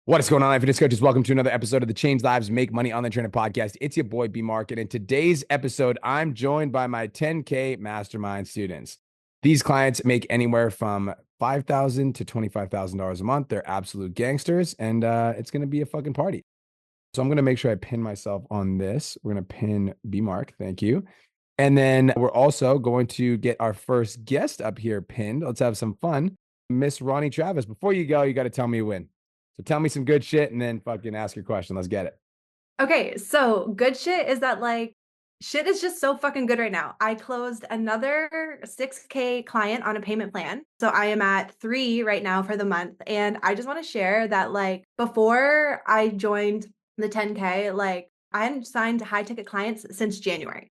What is going on, fitness coaches? Welcome to another episode of the Change Lives, Make Money Online Trainer podcast. It's your boy B Mark, and in today's episode, I'm joined by my 10K Mastermind students. These clients make anywhere from $5,000 to $25,000 a month. They're absolute gangsters, and it's going to be a fucking party. So I'm going to make sure I pin myself on this. We're going to pin B Mark. Thank you. And then we're also going to get our first guest up here pinned. Let's have some fun. Miss Ronnie Travis. Before you go, you got to tell me a win. So tell me some good shit and then fucking ask your question. Let's get it. Okay, so good shit is that shit is just so fucking good right now. I closed another 6K client on a payment plan. So I am at 3 right now for the month. And I just want to share that before I joined the 10K, I hadn't signed high ticket clients since January.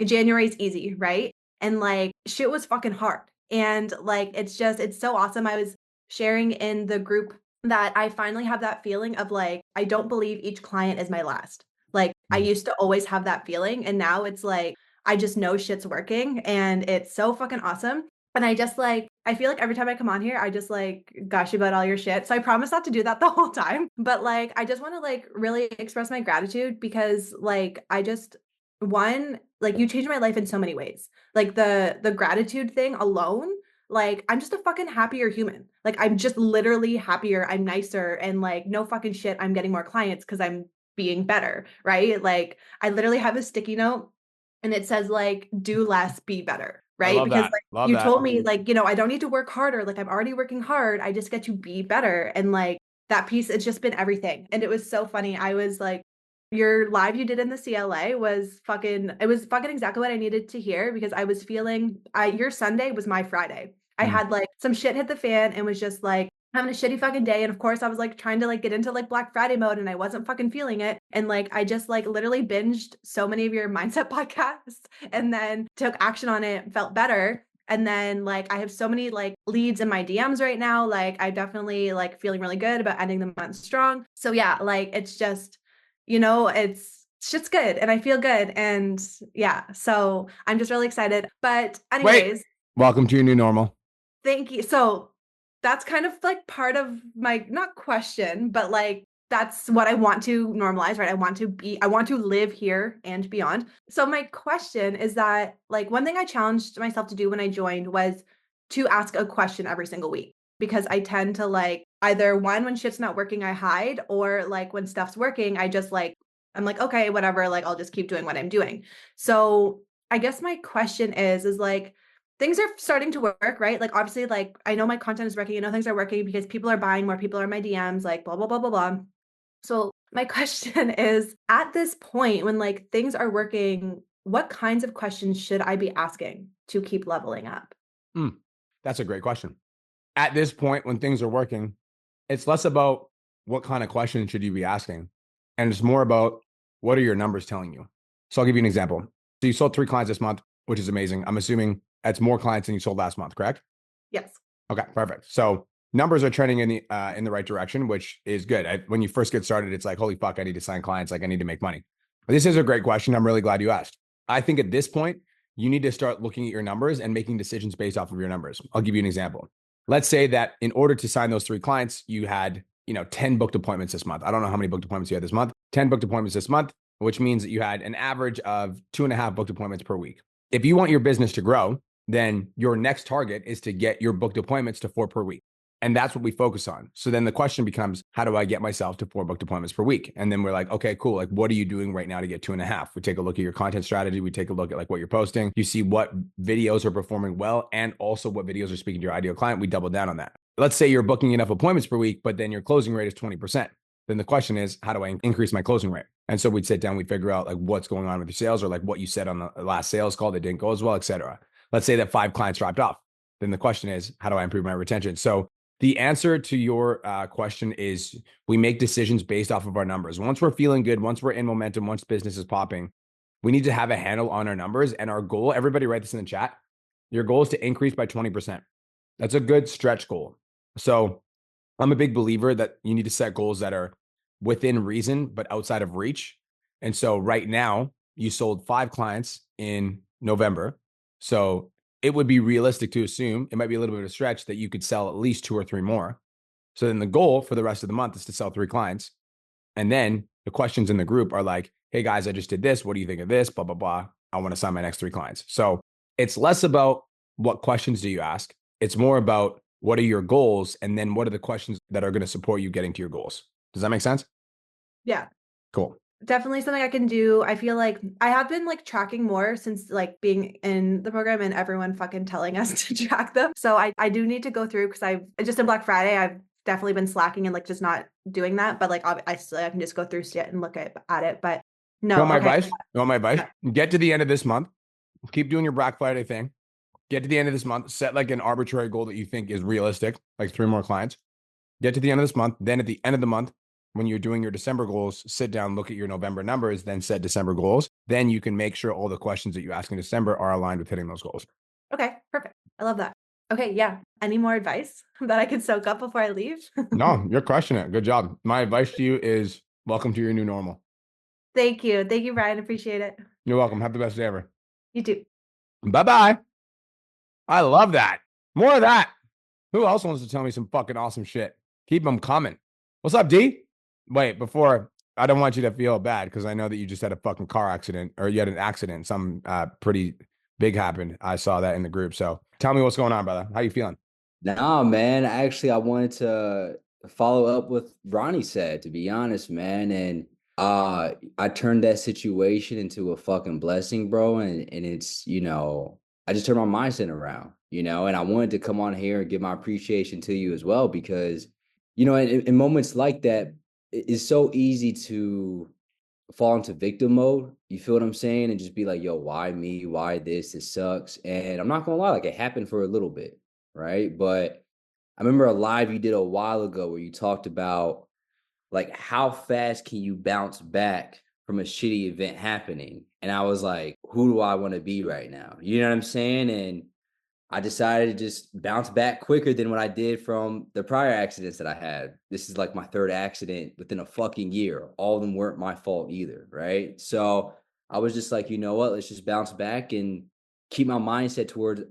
January is easy, right? And shit was fucking hard. And it's so awesome. I was sharing in the group that I finally have that feeling of I don't believe each client is my last. I used to always have that feeling, and now it's I just know shit's working, and it's so fucking awesome. And I feel like every time I come on here, I just gush about all your shit. So I promise not to do that the whole time. But I just want to really express my gratitude because I just one, you changed my life in so many ways. The gratitude thing alone, I'm just a fucking happier human. I'm just literally happier. I'm nicer and no fucking shit. I'm getting more clients because I'm being better, right? I literally have a sticky note and it says do less, be better, I right? love Because that. Love you that. told me I don't need to work harder. I'm already working hard. I just get to be better. And that piece, it's just been everything. And it was so funny. I was your live you did in the CLA it was fucking exactly what I needed to hear because I was feeling your Sunday was my Friday. I Mm. had some shit hit the fan and was just having a shitty fucking day. And of course I was trying to get into Black Friday mode and I wasn't fucking feeling it. And I just literally binged so many of your mindset podcasts and then took action on it, felt better. And then I have so many leads in my DMs right now. I definitely feeling really good about ending the month strong. So yeah, it's just, it's shit's good and I feel good. And yeah, so I'm just really excited. But Wait. anyways, Welcome to your new normal. thank you. So that's kind of part of my not question, but that's what I want to normalize, right? I want to live here and beyond. So my question is that one thing I challenged myself to do when I joined was to ask a question every single week because I tend to either one when shit's not working I hide or when stuff's working I just I'm okay, whatever, I'll just keep doing what I'm doing. So I guess my question is things are starting to work, right? Obviously, I know my content is working. I know things are working because people are buying, more people are in my DMs, blah, blah, blah, blah, blah. So my question is at this point when things are working, what kinds of questions should I be asking to keep leveling up? Mm. That's a great question. At this point, when things are working, it's less about what kind of questions should you be asking, and it's more about what are your numbers telling you. So I'll give you an example. So you sold 3 clients this month, which is amazing. I'm assuming that's more clients than you sold last month, correct? Yes. Okay, perfect. So numbers are trending in the right direction, which is good. When you first get started, it's like, holy fuck, I need to sign clients. I need to make money. But this is a great question. I'm really glad you asked. I think at this point, you need to start looking at your numbers and making decisions based off of your numbers. I'll give you an example. Let's say that in order to sign those 3 clients, you had 10 booked appointments this month. I don't know how many booked appointments you had this month. 10 booked appointments this month, which means that you had an average of 2.5 booked appointments per week. If you want your business to grow, then your next target is to get your booked appointments to 4 per week. And that's what we focus on. So then the question becomes, how do I get myself to 4 booked appointments per week? And then we're like, okay, cool. What are you doing right now to get 2.5? We take a look at your content strategy. We take a look at what you're posting. You see what videos are performing well and also what videos are speaking to your ideal client. We double down on that. Let's say you're booking enough appointments per week, but then your closing rate is 20%. Then the question is, how do I increase my closing rate? And so we'd sit down, we'd figure out what's going on with your sales or what you said on the last sales call that didn't go as well, et cetera. Let's say that 5 clients dropped off. Then the question is, how do I improve my retention? So the answer to your question is we make decisions based off of our numbers. Once we're feeling good, once we're in momentum, once business is popping, we need to have a handle on our numbers. And our goal, everybody write this in the chat, your goal is to increase by 20%. That's a good stretch goal. So I'm a big believer that you need to set goals that are within reason, but outside of reach. And so right now, you sold 5 clients in November. So it would be realistic to assume, it might be a little bit of a stretch, that you could sell at least 2 or 3 more. So then the goal for the rest of the month is to sell 3 clients. And then the questions in the group are like, hey guys, I just did this. What do you think of this? Blah, blah, blah. I want to sign my next 3 clients. So it's less about what questions do you ask. It's more about what are your goals? And then what are the questions that are going to support you getting to your goals? Does that make sense? Yeah. Cool. Definitely something I can do. I feel like I have been like tracking more since like being in the program and everyone fucking telling us to track them. So I do need to go through because I've just in Black Friday, I've definitely been slacking and like just not doing that. But like I can just go through it and look at it. But You no, want my okay. advice? You want my advice? Yeah. Get to the end of this month. Keep doing your Black Friday thing. Get to the end of this month. Set like an arbitrary goal that you think is realistic, like 3 more clients. Get to the end of this month. Then at the end of the month, when you're doing your December goals, sit down, look at your November numbers, then set December goals. Then you can make sure all the questions that you ask in December are aligned with hitting those goals. Okay, perfect. I love that. Okay, yeah. Any more advice that I can soak up before I leave? No, you're crushing it. Good job. My advice to you is welcome to your new normal. Thank you. Thank you, Brian. Appreciate it. You're welcome. Have the best day ever. You too. Bye-bye. I love that. More of that. Who else wants to tell me some fucking awesome shit? Keep them coming. What's up, D? Wait, before, I don't want you to feel bad because I know that you just had a fucking car accident or you had an accident. Some pretty big happened. I saw that in the group. So tell me what's going on, brother. How you feeling? Nah, man. Actually, I wanted to follow up with Ronnie said, to be honest, man. And I turned that situation into a fucking blessing, bro. And it's, I just turned my mindset around, and I wanted to come on here and give my appreciation to you as well, because, in moments like that, it's so easy to fall into victim mode. You feel what I'm saying? And just be like, yo, why me? Why this? This sucks. And I'm not gonna lie, like it happened for a little bit, right? But I remember a live you did a while ago where you talked about like how fast can you bounce back from a shitty event happening? And I was like, who do I want to be right now? You know what I'm saying? And I decided to just bounce back quicker than what I did from the prior accidents that I had. This is like my third accident within a fucking year. All of them weren't my fault either, right? So I was just like, you know what? Let's just bounce back and keep my mindset towards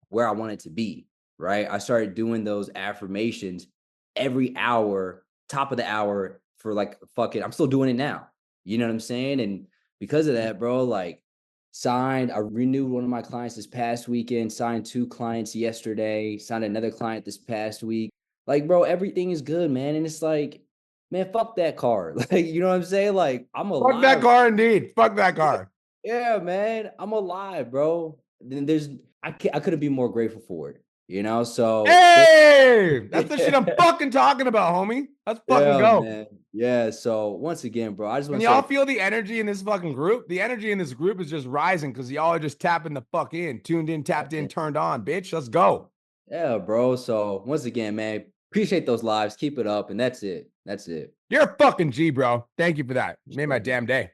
where I want it to be, right? I started doing those affirmations every hour, top of the hour for like fucking, I'm still doing it now. You know what I'm saying? And because of that, bro, like I renewed one of my clients this past weekend, signed 2 clients yesterday, signed another client this past week. Like, bro, everything is good, man. And it's like, man, fuck that car. Like, you know what I'm saying? Like, I'm Fuck that alive. car, indeed. Fuck that car. Yeah, man, I'm alive, bro. Then I couldn't be more grateful for it, So Hey, that's the shit I'm fucking talking about, homie. Let's fucking yeah, go. man. Yeah. So once again, bro, I just Can want to y'all say, feel the energy in this fucking group? The energy in this group is just rising because y'all are just tapping the fuck in, tuned in, tapped in, turned on, bitch. Let's go. yeah, bro. So once again, man, appreciate those lives. Keep it up, and that's it. That's it. You're a fucking G, bro. Thank you for that. Made my Sure, man. damn day.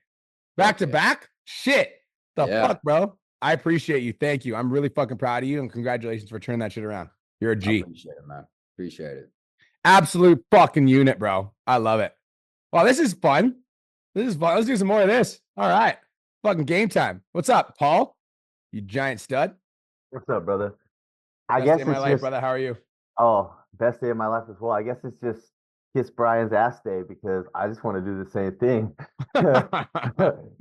Back Fuck to yeah. back? Shit. The Yeah. fuck, bro? I appreciate you. Thank you. I'm really fucking proud of you and congratulations for turning that shit around. You're a I G. appreciate it, man. Appreciate it. Absolute fucking unit, bro. I love it. Well, this is fun. This is fun. Let's do some more of this. All right. Fucking game time. What's up, Paul? You giant stud. What's up, brother? I Best day guess of my it's life, just, brother. How are you? oh, best day of my life as well. I guess it's just Kiss Brian's ass day because I just want to do the same thing.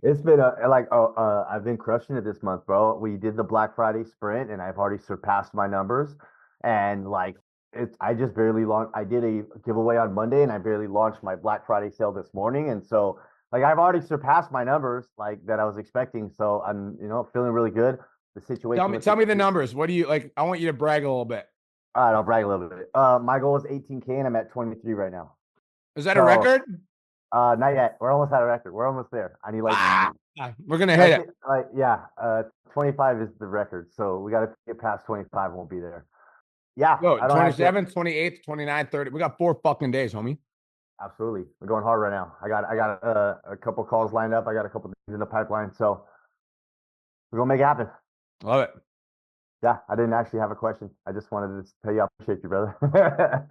It's been I've been crushing it this month, bro. We did the Black Friday sprint and I've already surpassed my numbers. And like I just barely launched. I did a giveaway on Monday and I barely launched my Black Friday sale this morning. And so like I've already surpassed my numbers like that I was expecting. So I'm, feeling really good. The situation with tell me the numbers. What do you like? I want you to brag a little bit. All right, I'll brag a little bit. My goal is 18K and I'm at 23 right now. Is that a So record? not yet. We're almost at a record. We're almost there. I need We're gonna hit it. 25 is the record. So we gotta get past 25, won't be there. Yeah, Yo, I don't actually 27th, 28th, 29th, 30. We got 4 fucking days, homie. absolutely. We're going hard right now. I got a couple calls lined up. I got a couple things in the pipeline. So we're gonna make it happen. Love it. Yeah, I didn't actually have a question. I just wanted to tell you I appreciate you, brother.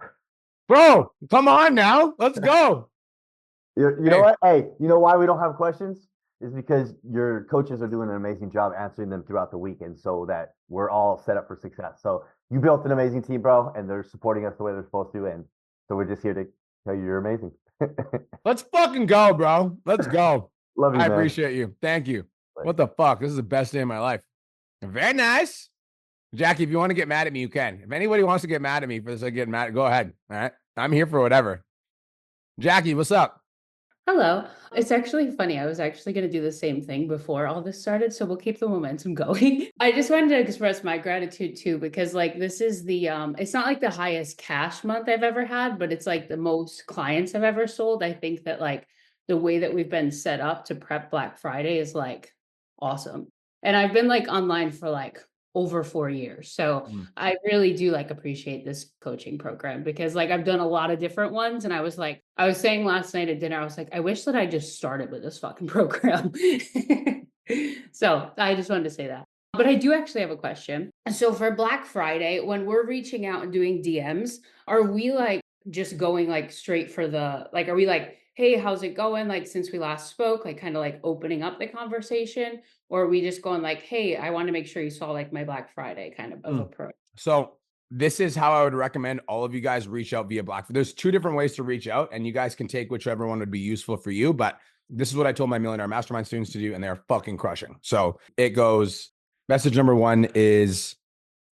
Bro, come on now. Let's go. You know what? Hey, you know why we don't have questions? Is because your coaches are doing an amazing job answering them throughout the weekend so that we're all set up for success. So you built an amazing team, bro, and they're supporting us the way they're supposed to. And So we're just here to tell you you're amazing. Let's fucking go, bro. Let's go. Love you, I man. appreciate you. Thank you. Bye. What the fuck? This is the best day of my life. Very nice. Jackie, if you want to get mad at me, you can. If anybody wants to get mad at me for this, I get mad. Go ahead. All right. I'm here for whatever. Jackie, what's up? Hello. It's actually funny. I was actually going to do the same thing before all this started, so we'll keep the momentum going. I just wanted to express my gratitude too, because like this is the it's not like the highest cash month I've ever had, but it's like the most clients I've ever sold. I think that like the way that we've been set up to prep Black Friday is like awesome. And I've been like online for like over 4 years. So I really do like appreciate this coaching program because like I've done a lot of different ones. And I was saying last night at dinner, I was like, I wish that I just started with this fucking program. So I just wanted to say that. But I do actually have a question. So for Black Friday, when we're reaching out and doing DMs, are we like just going like straight for the, like, are we like, hey, how's it going? Like since we last spoke, like kind of like opening up the conversation, or are we just going like, hey, I want to make sure you saw like my Black Friday kind of approach? So this is how I would recommend all of you guys reach out via Black. There's 2 different ways to reach out, and you guys can take whichever one would be useful for you. But this is what I told my Millionaire Mastermind students to do, and they're fucking crushing. So it goes, message number 1 is,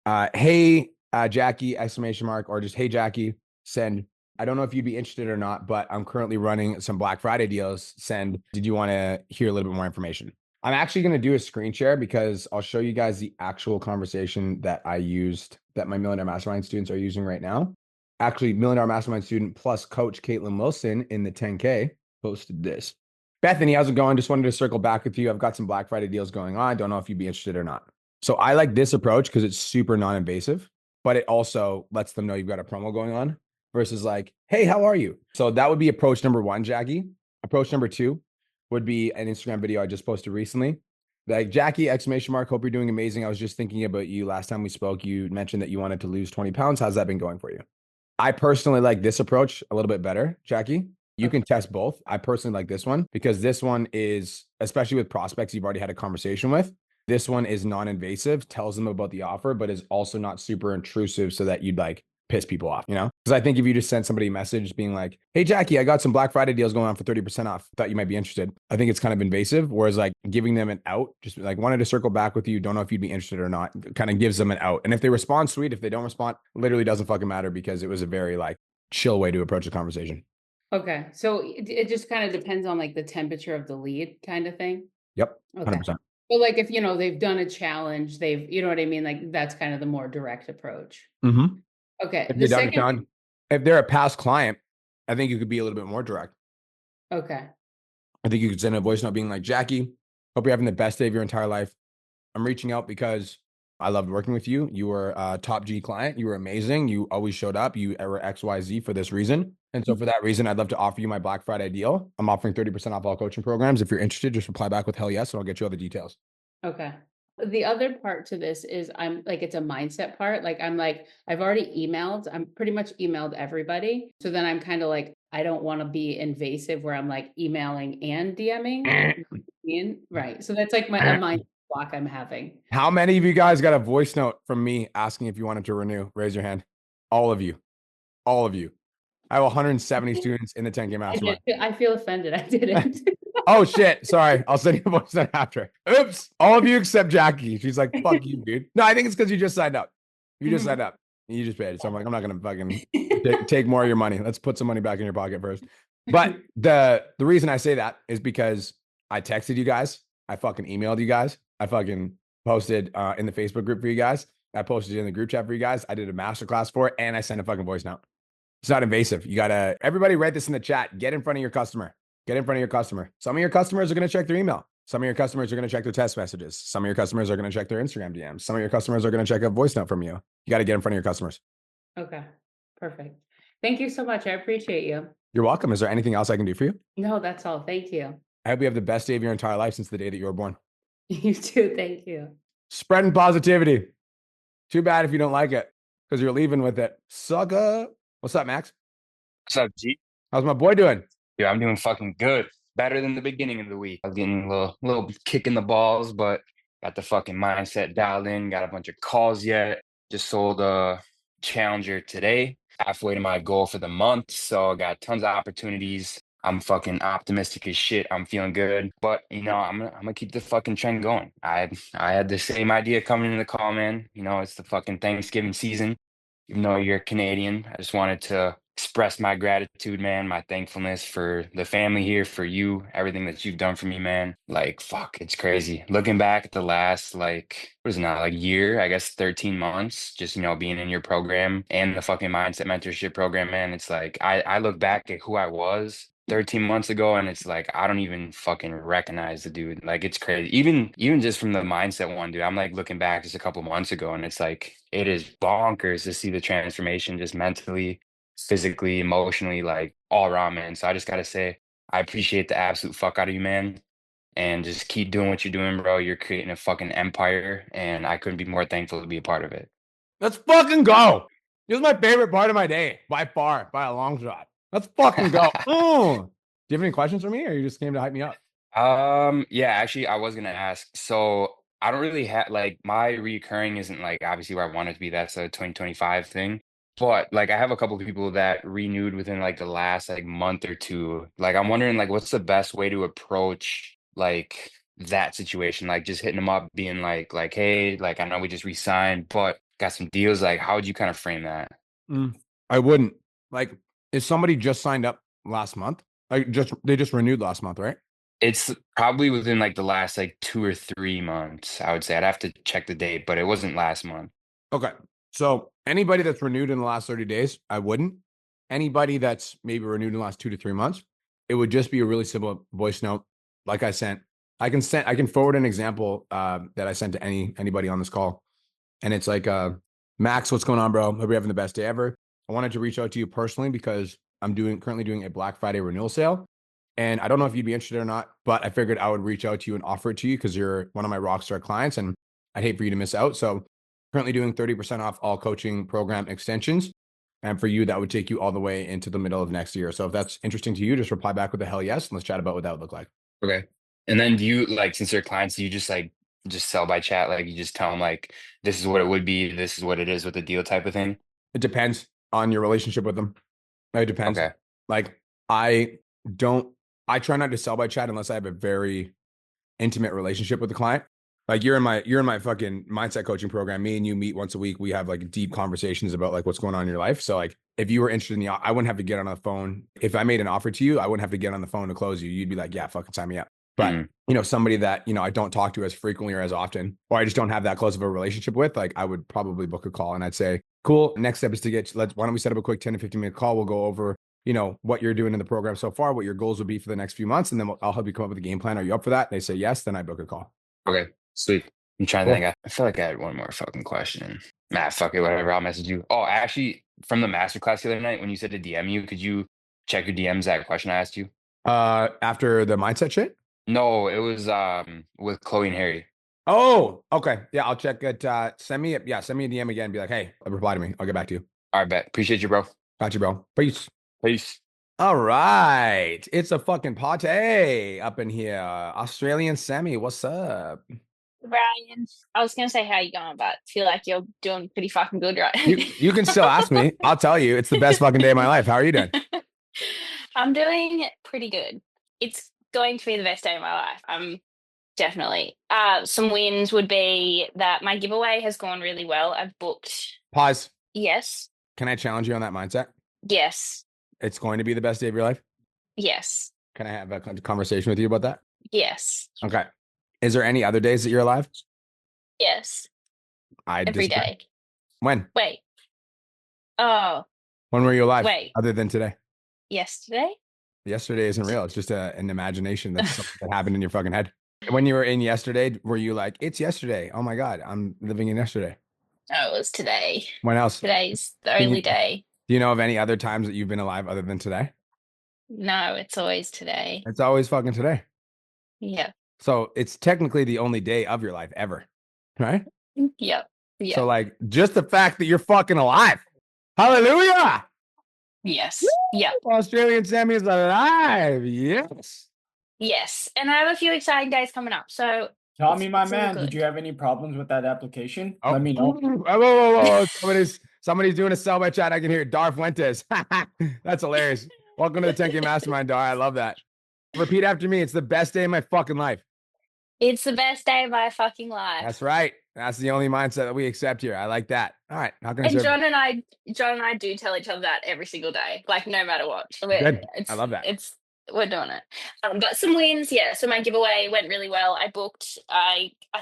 hey, Jackie, exclamation mark, or just, hey, Jackie, send, I don't know if you'd be interested or not, but I'm currently running some Black Friday deals. Send, did you want to hear a little bit more information? I'm actually going to do a screen share because I'll show you guys the actual conversation that I used, that my Millionaire Mastermind students are using right now. Actually, Millionaire Mastermind student plus coach Caitlin Wilson in the 10K posted this. Bethany, how's it going? Just wanted to circle back with you. I've got some Black Friday deals going on. Don't know if you'd be interested or not. So I like this approach because it's super non-invasive, but it also lets them know you've got a promo going on versus like, hey, how are you? So that would be approach number 1, Jackie. Approach number 2 would be an Instagram video I just posted recently. Like, Jackie, exclamation mark, hope you're doing amazing. I was just thinking about you last time we spoke. You mentioned that you wanted to lose 20 pounds. How's that been going for you? I personally like this approach a little bit better, Jackie. You can test both. I personally like this one because this one is, especially with prospects you've already had a conversation with, this one is non-invasive, tells them about the offer, but is also not super intrusive so that you'd like piss people off, you know? Because I think if you just send somebody a message being like, hey, Jackie, I got some Black Friday deals going on for 30% off. Thought you might be interested. I think it's kind of invasive. Whereas like giving them an out, just like wanted to circle back with you. Don't know if you'd be interested or not. Kind of gives them an out. And if they respond, sweet. If they don't respond, literally doesn't fucking matter because it was a very like chill way to approach the conversation. Okay. So it just kind of depends on like the temperature of the lead kind of thing. Yep. Okay. 100%. But like if, you know, they've done a challenge, they've, you know what I mean? Like that's kind of the more direct approach. Mm-hmm. Okay. If The they're, second, if they're a past client, I think you could be a little bit more direct. okay. I think you could send a voice note being like, Jackie, hope you're having the best day of your entire life. I'm reaching out because I loved working with you. You were a top G client. You were amazing. You always showed up. You were XYZ for this reason. And so for that reason, I'd love to offer you my Black Friday deal. I'm offering 30% off all coaching programs. If you're interested, just reply back with hell yes, and I'll get you all the details. Okay. The other part to this is I'm like, it's a mindset part. Like, I'm like, I've already emailed, I'm pretty much emailed everybody. So then I'm kind of like, I don't want to be invasive where I'm like emailing and DMing. Right. So that's like a mindset block I'm having. How many of you guys got a voice note from me asking if you wanted to renew? Raise your hand. All of you. All of you. I have 170 students in the 10K Mastermind. I feel offended. I didn't. Oh shit. Sorry. I'll send you a voice note after. Oops. All of you except Jackie. She's like, fuck you, dude. No, I think it's because you just signed up. You just signed up. You just paid. So I'm like, I'm not gonna fucking take more of your money. Let's put some money back in your pocket first. But the reason I say that is because I texted you guys. I fucking emailed you guys. I fucking posted in the Facebook group for you guys. I posted it in the group chat for you guys. I did a masterclass for it, and I sent a fucking voice note. It's not invasive. You gotta, everybody write this in the chat. Get in front of your customer. Get in front of your customer. Some of your customers are going to check their email. Some of your customers are going to check their text messages. Some of your customers are going to check their Instagram DMs. Some of your customers are going to check a voice note from you. You got to get in front of your customers. Okay. Perfect. Thank you so much. I appreciate you. You're welcome. Is there anything else I can do for you? No, that's all. Thank you. I hope you have the best day of your entire life since the day that you were born. You too. Thank you. Spreading positivity. Too bad if you don't like it because you're leaving with it. Sucker. What's up, Max? What's up, G? How's my boy doing? Yeah, I'm doing fucking good. Better than the beginning of the week. I was getting a little kick in the balls, but got the fucking mindset dialed in. Got a bunch of calls yet. Just sold a Challenger today. halfway to my goal for the month. So I got tons of opportunities. I'm fucking optimistic as shit. I'm feeling good. But I'm gonna keep the fucking trend going. I had the same idea coming into the call, man. It's the fucking Thanksgiving season. Even though you're Canadian, I just wanted to express my gratitude, man, my thankfulness for the family here, for you, everything that you've done for me, man. Like, fuck, it's crazy. Looking back at the last, like, what is it now, like year, I guess 13 months, just, being in your program and the fucking mindset mentorship program, man, it's like, I look back at who I was 13 months ago and it's like I don't even fucking recognize the dude. Like it's crazy. Even just from the mindset one, dude, I'm like looking back just a couple months ago and it's like it is bonkers to see the transformation just mentally, physically, emotionally, like all around, man. So I just gotta say, I appreciate the absolute fuck out of you, man. And just keep doing what you're doing, bro. You're creating a fucking empire, and I couldn't be more thankful to be a part of it. Let's fucking go. This is my favorite part of my day by far, by a long shot. Let's fucking go. Do you have any questions for me or you just came to hype me up? Yeah, actually, I was gonna ask. So I don't really have like my recurring isn't like obviously where I want it to be. That's a 2025 thing. But like I have a couple of people that renewed within like the last like month or two. Like I'm wondering like what's the best way to approach like that situation? Like just hitting them up, being like, hey, like I know we just re-signed, but got some deals. Like how would you kind of frame that? I wouldn't. Like, if somebody just signed up last month, they just renewed last month, right? It's probably within like the last like 2 or 3 months, I would say. I'd have to check the date, but it wasn't last month. Okay. So anybody that's renewed in the last 30 days, I wouldn't. Anybody that's maybe renewed in the last 2 to 3 months, it would just be a really simple voice note. Like I sent, I can forward an example that I sent to anybody on this call. And it's like, Max, what's going on, bro? Hope you're having the best day ever. I wanted to reach out to you personally because I'm currently doing a Black Friday renewal sale. And I don't know if you'd be interested or not, but I figured I would reach out to you and offer it to you because you're one of my rockstar clients and I'd hate for you to miss out. So currently doing 30% off all coaching program extensions. And for you, that would take you all the way into the middle of next year. So if that's interesting to you, just reply back with a hell yes. And let's chat about what that would look like. Okay. And then do you like since they're clients, do you just like just sell by chat? Like you just tell them like this is what it would be, this is what it is with the deal type of thing? It depends on your relationship with them. It depends. Okay. Like I don't, I try not to sell by chat unless I have a very intimate relationship with the client. Like you're in my fucking mindset coaching program. Me and you meet once a week. We have like deep conversations about like what's going on in your life. So like if you were interested in I wouldn't have to get on the phone. If I made an offer to you, I wouldn't have to get on the phone to close you. You'd be like, yeah, fucking sign me up. But somebody that, I don't talk to as frequently or as often, or I just don't have that close of a relationship with, like I would probably book a call and I'd say, cool. Next step is why don't we set up a quick 10 to 15 minute call? We'll go over, what you're doing in the program so far, what your goals will be for the next few months. And then I'll help you come up with a game plan. Are you up for that? They say yes, then I book a call. Okay. Sweet. I'm trying to Cool. think. I feel like I had one more fucking question. Nah, fuck it, whatever. I'll message you. Oh, actually, from the masterclass the other night, when you said to DM you, could you check your DMs that question I asked you? After the mindset shit? No, it was with Chloe and Harry. Oh, okay. Yeah, I'll check it. Send me a DM again. Be like, hey, reply to me. I'll get back to you. All right, bet. Appreciate you, bro. Got you, bro. Peace. Peace. All right. It's a fucking party up in here. Australian Sammy, what's up? Brian, I was gonna say how you going, but I feel like you're doing pretty fucking good, right? You can still ask me. I'll tell you. It's the best fucking day of my life. How are you doing? I'm doing pretty good. It's going to be the best day of my life. Definitely. Some wins would be that my giveaway has gone really well. I've booked. Pause. Yes. Can I challenge you on that mindset? Yes. It's going to be the best day of your life? Yes. Can I have a conversation with you about that? Yes. Okay. Is there any other days that you're alive? Yes. I Every disagree. day. When? Wait. Oh, When were you alive? wait. Other than today? Yesterday? Yesterday isn't real. It's just an imagination that's something that happened in your fucking head. When you were in yesterday, were you like, it's yesterday? Oh my God, I'm living in yesterday. No, it was today. When else? Today's the Can you- only day. Do you know of any other times that you've been alive other than today? No, it's always today. It's always fucking today. Yeah. So it's technically the only day of your life ever, right? Yep. Yeah. So like just the fact that you're fucking alive. Hallelujah. Yes. Yep. Australian Sammy is alive. Yes. Yes. And I have a few exciting days coming up. So Tommy, my it's all man, good. did you have any problems with that application? Oh. Let me know. Whoa. Somebody's doing a sell by chat. I can hear Dar Fuentes. That's hilarious. Welcome to the 10K Mastermind, Dar. I love that. Repeat after me. It's the best day of my fucking life. It's the best day of my fucking life. That's right. That's the only mindset that we accept here. I like that. All right. How can I And serve? John and I do tell each other that every single day, like no matter what. Good. I love that. We're doing it. But some wins, yeah. So my giveaway went really well. I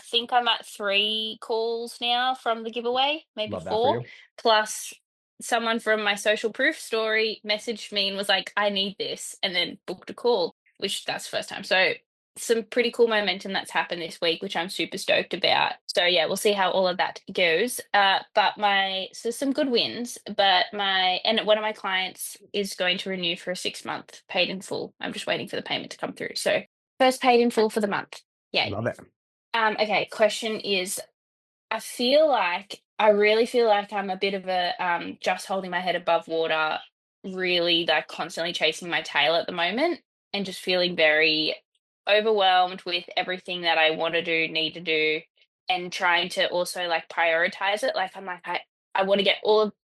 think I'm at 3 calls now from the giveaway, maybe Love that for 4. you. Plus someone from my social proof story messaged me and was like, I need this, and then booked a call, which that's the first time. So some pretty cool momentum that's happened this week, which I'm super stoked about. So yeah, we'll see how all of that goes. So some good wins, but one of my clients is going to renew for a 6-month paid in full. I'm just waiting for the payment to come through. So first paid in full for the month. Yay. Love it. Okay, question is, I really feel like I'm a bit of a just holding my head above water, really like constantly chasing my tail at the moment, and just feeling very overwhelmed with everything that I want to do, need to do, and trying to also like prioritize it. Like I want to get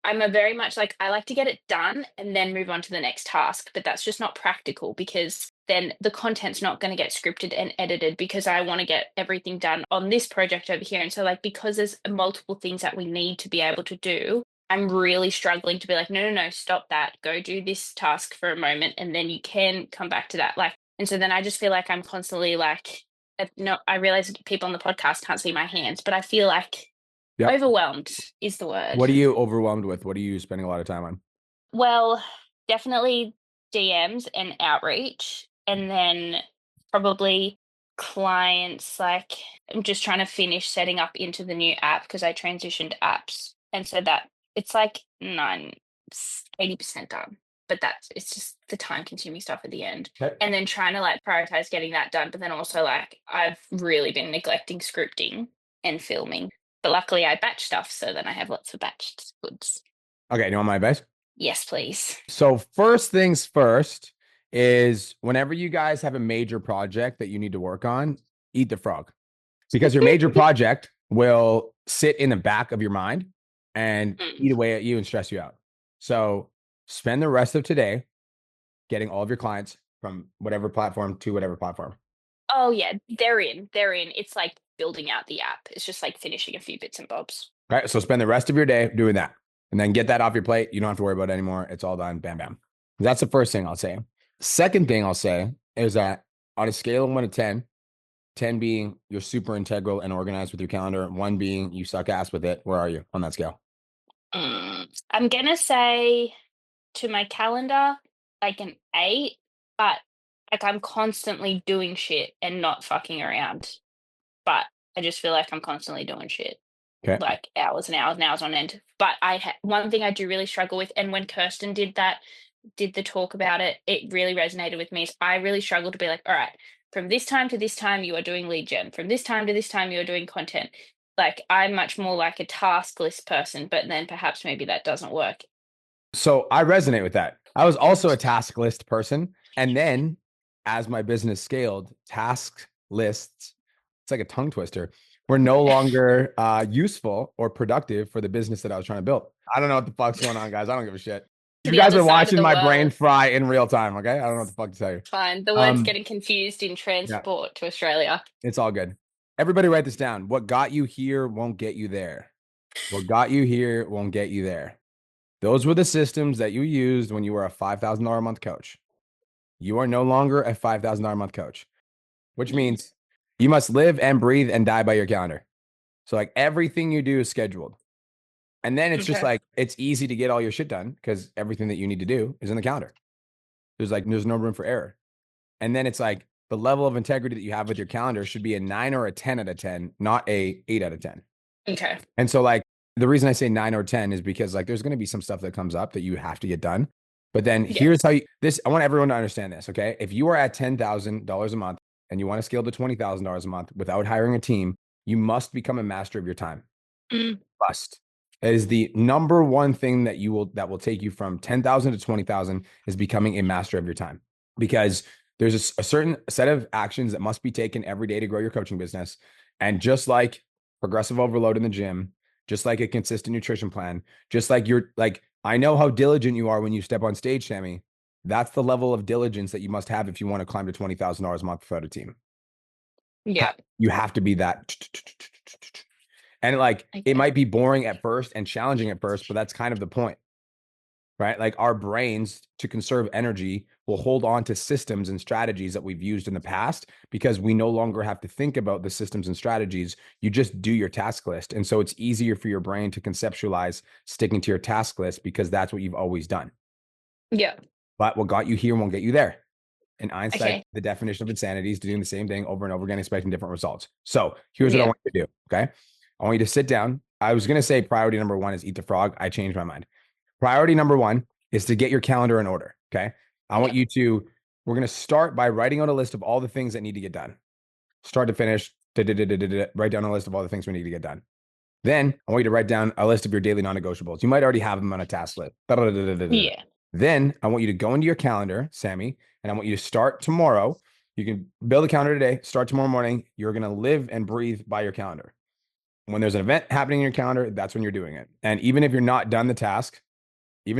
I'm a very much like, I like to get it done and then move on to the next task, but that's just not practical because then the content's not going to get scripted and edited because I want to get everything done on this project over here. And so like, because there's multiple things that we need to be able to do, I'm really struggling to be like, no, stop that. Go do this task for a moment and then you can come back to that. Like, and so then I just feel like I'm constantly like, no, I realize people on the podcast can't see my hands, but I feel like overwhelmed is the word. What are you overwhelmed with? What are you spending a lot of time on? Well, definitely DMs and outreach, and then probably clients. Like, I'm just trying to finish setting up into the new app because I transitioned apps. And so that it's like 80% done. But it's just the time consuming stuff at the end. Okay. And then trying to like prioritize getting that done. But then also like I've really been neglecting scripting and filming. But luckily I batch stuff. So then I have lots of batched goods. Okay. Do you want my advice? Yes, please. So first things first is whenever you guys have a major project that you need to work on, eat the frog. Because your major project will sit in the back of your mind and eat away at you and stress you out. So spend the rest of today getting all of your clients from whatever platform to whatever platform. Oh yeah, they're in. It's like building out the app. It's just like finishing a few bits and bobs. All right. So spend the rest of your day doing that and then get that off your plate. You don't have to worry about it anymore. It's all done. Bam, bam. That's the first thing I'll say. Second thing I'll say is that on a scale of 1 to 10, 10 being you're super integral and organized with your calendar, 1 being you suck ass with it, where are you on that scale? I'm going to say to my calendar, like an 8, but like I'm constantly doing shit and not fucking around. But I just feel like I'm constantly doing shit. Okay. Like hours and hours and hours on end. But one thing I do really struggle with, and when Kirsten did the talk about it, it really resonated with me, is I really struggle to be like, all right, from this time to this time, you are doing lead gen. From this time to this time, you are doing content. Like I'm much more like a task list person, but then perhaps maybe that doesn't work. So I resonate with that. I was also a task list person. And then as my business scaled, task lists, it's like a tongue twister, were no longer useful or productive for the business that I was trying to build. I don't know what the fuck's going on, guys. I don't give a shit. You guys are watching my brain fry in real time, okay? I don't know what the fuck to tell you. Fine. The word's getting confused in transport to Australia. It's all good. Everybody write this down. What got you here won't get you there. What got you here won't get you there. Those were the systems that you used when you were a $5,000 a month coach. You are no longer a $5,000 a month coach, which means you must live and breathe and die by your calendar. So like everything you do is scheduled. And then it's just like, it's easy to get all your shit done because everything that you need to do is in the calendar. There's no room for error. And then it's like the level of integrity that you have with your calendar should be a 9 or a 10 out of 10, not a 8 out of 10. Okay. And so like the reason I say 9 or 10 is because like there's going to be some stuff that comes up that you have to get done. But then here's how I want everyone to understand this. Okay. If you are at $10,000 a month and you want to scale to $20,000 a month without hiring a team, you must become a master of your time. Must. It is the number one thing that will take you from 10,000 to 20,000 is becoming a master of your time, because there's a certain set of actions that must be taken every day to grow your coaching business. And just like progressive overload in the gym, just like a consistent nutrition plan, just like I know how diligent you are when you step on stage, Sammy. That's the level of diligence that you must have if you want to climb to $20,000 a month without a team. Yeah. You have to be that. And like, Okay. it might be boring at first and challenging at first, but that's kind of the point, right? Like, our brains, to conserve energy, will hold on to systems and strategies that we've used in the past because we no longer have to think about the systems and strategies. You just do your task list. And so it's easier for your brain to conceptualize sticking to your task list because that's what you've always done. Yeah. But what got you here won't get you there. And Einstein, Okay. the definition of insanity is doing the same thing over and over again, expecting different results. So here's what I Yeah. want you to do. Okay. I want you to sit down. I was going to say priority number 1 is eat the frog. I changed my mind. Priority number 1 is to get your calendar in order. Okay. I want you to, we're going to start by writing out a list of all the things that need to get done. Start to finish, write down a list of all the things we need to get done. Then I want you to write down a list of your daily non-negotiables. You might already have them on a task list. Yeah. Then I want you to go into your calendar, Sammy, and I want you to start tomorrow. You can build a calendar today, start tomorrow morning. You're going to live and breathe by your calendar. When there's an event happening in your calendar, that's when you're doing it. And even if you're not done the task, we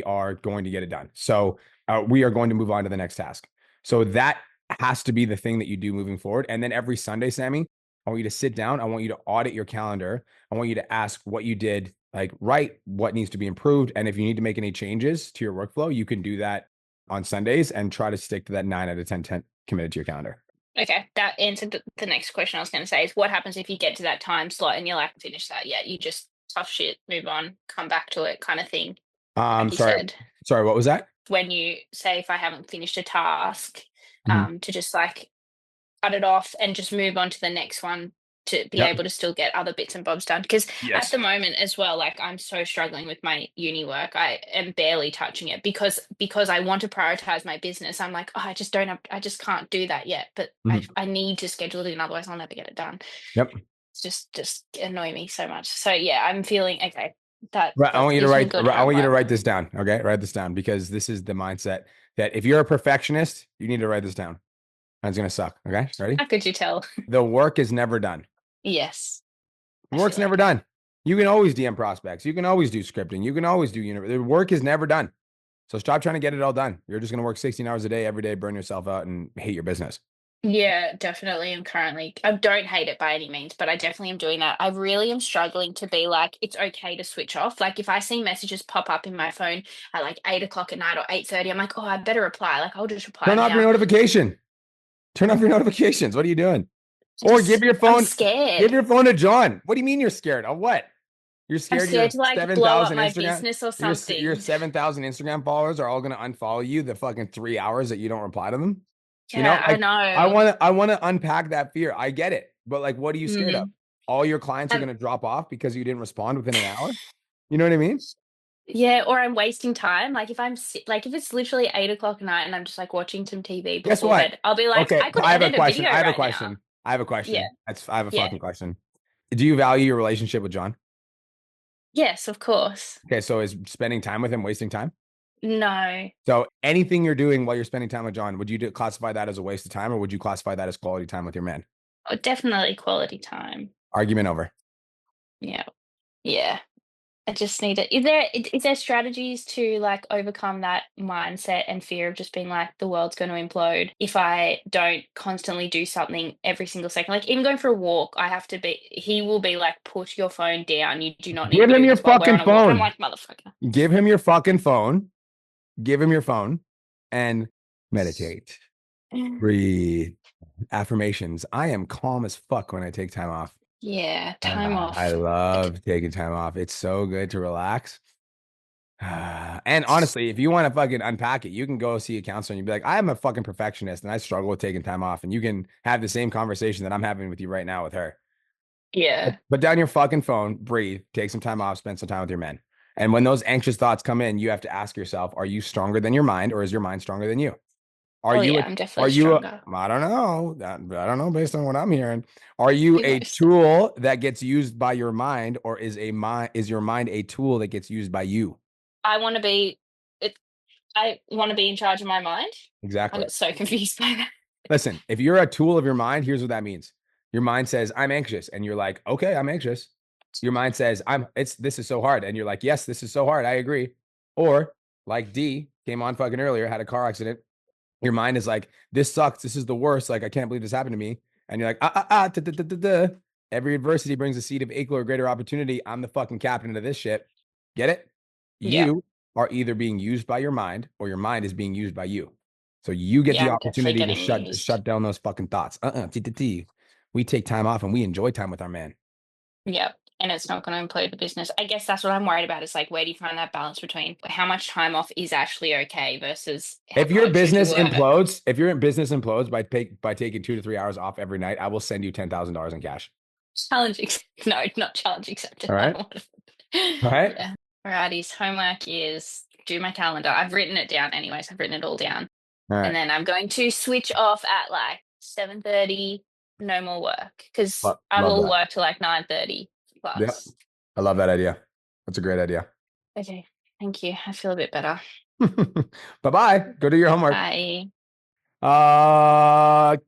are going to get it done. So we are going to move on to the next task. So that has to be the thing that you do moving forward. And then every Sunday, Sammy, I want you to sit down. I want you to audit your calendar. I want you to ask what you did right, what needs to be improved. And if you need to make any changes to your workflow, you can do that on Sundays and try to stick to that 9 out of 10 committed to your calendar. Okay. That answered the next question I was going to say is what happens if you get to that time slot and you're like, finish that yet? You just tough shit, move on, come back to it kind of thing. Like you said. Sorry, what was that? When you say if I haven't finished a task, Mhm. to just like cut it off and just move on to the next one to be Yep. able to still get other bits and bobs done. Because at Yes. the moment as well, like I'm so struggling with my uni work. I am barely touching it because I want to prioritize my business. I'm like, oh, I just can't do that yet. But Mhm. I need to schedule it in, otherwise I'll never get it done. Yep. It's just annoy me so much. So yeah, I'm feeling okay. Right. I want you to gives me write. good I want you to homework. write this down. Okay, write this down because this is the mindset that if you're a perfectionist, you need to write this down. And it's gonna suck. Okay, ready? How could you tell? The work is never done. Yes. The work's never done. You can always DM prospects. You can always do scripting. You can always do the work is never done. So stop trying to get it all done. You're just gonna work 16 hours a day every day, burn yourself out, and hate your business. Yeah, definitely. I don't hate it by any means, but I definitely am doing that. I really am struggling to be like, it's okay to switch off. Like if I see messages pop up in my phone at like 8 o'clock at night or 8:30, I'm like, oh, I better reply. Like I'll just reply Turn off your now. notification. Turn off your notifications. What are you doing? Or give your I'm phone. scared. Give your phone to John. What do you mean you're scared? Of what? You're I'm scared. scared to like blow up 7,000 my Instagram. business or Your something. 7,000 Instagram followers are all going to unfollow you the fucking 3 hours that you don't reply to them. Yeah, I Like, know. I want to unpack that fear. I get it, but like, what are you scared of? All your clients are Um, going to drop off because you didn't respond within an hour. You know what I mean? Yeah, or I'm wasting time. Like if if it's literally 8 o'clock at night and I'm just like watching some TV Guess before what? bed, I'll be like, Okay, I could I have a edit a question. video I have a right question. now. I have a question. Yeah. I have a Yeah. fucking question. Do you value your relationship with John? Yes, of course. Okay, so is spending time with him wasting time? No. So anything you're doing while you're spending time with John, would you classify that as a waste of time, or would you classify that as quality time with your man? Oh, definitely quality time. Argument over. Yeah. Yeah. I just need it. Is there strategies to like overcome that mindset and fear of just being like the world's going to implode if I don't constantly do something every single second? Like even going for a walk, he will be like, put your phone down. You do not need Give to him do your this while we're on fucking a walk. And I'm phone. like, motherfucker. Give him your fucking phone. Give him your phone and meditate. Breathe. Affirmations. I am calm as fuck when I take time off. Yeah, time off. I love taking time off. It's so good to relax. And honestly, if you want to fucking unpack it, you can go see a counselor and you'd be like, I'm a fucking perfectionist and I struggle with taking time off. And you can have the same conversation that I'm having with you right now with her. Yeah. Put down your fucking phone, breathe, take some time off, spend some time with your men. And when those anxious thoughts come in, you have to ask yourself, are you stronger than your mind or is your mind stronger than you? I'm definitely stronger. I don't know. I don't know based on what I'm hearing. Are you a Most. tool that gets used by your mind or is your mind a tool that gets used by you? I want to be in charge of my mind. I Exactly. got so confused by that. Listen, if you're a tool of your mind, here's what that means. Your mind says, I'm anxious. And you're like, okay, I'm anxious. Your mind says, this is so hard. And you're like, yes, this is so hard. I agree. Or like D came on fucking earlier, had a car accident. Your mind is like, this sucks. This is the worst. Like, I can't believe this happened to me. And you're like, every adversity brings a seed of equal or greater opportunity. I'm the fucking captain of this shit. Get it? Yeah. You are either being used by your mind or your mind is being used by you. So you get Yeah, the I'm definitely opportunity to getting used. shut down those fucking thoughts. We take time off and we enjoy time with our man. Yep. And it's not going to implode the business. I guess that's what I'm worried about. Is like, where do you find that balance between how much time off is actually okay versus how If your much business work? implodes, by taking 2 to 3 hours off every night, I will send you $10,000 in cash. Challenge no, not challenge accepted. All right. All right. Yeah. Alrighty's homework is do my calendar. I've written it down anyways. I've written it all down. All right. And then I'm going to switch off at like 7:30, no more work. Because I Love will that. work till like 9:30 Yep. plus. I love that idea. That's a great idea. Okay. Thank you. I feel a bit better. Bye-bye. Go do your homework. Bye. Kettlebell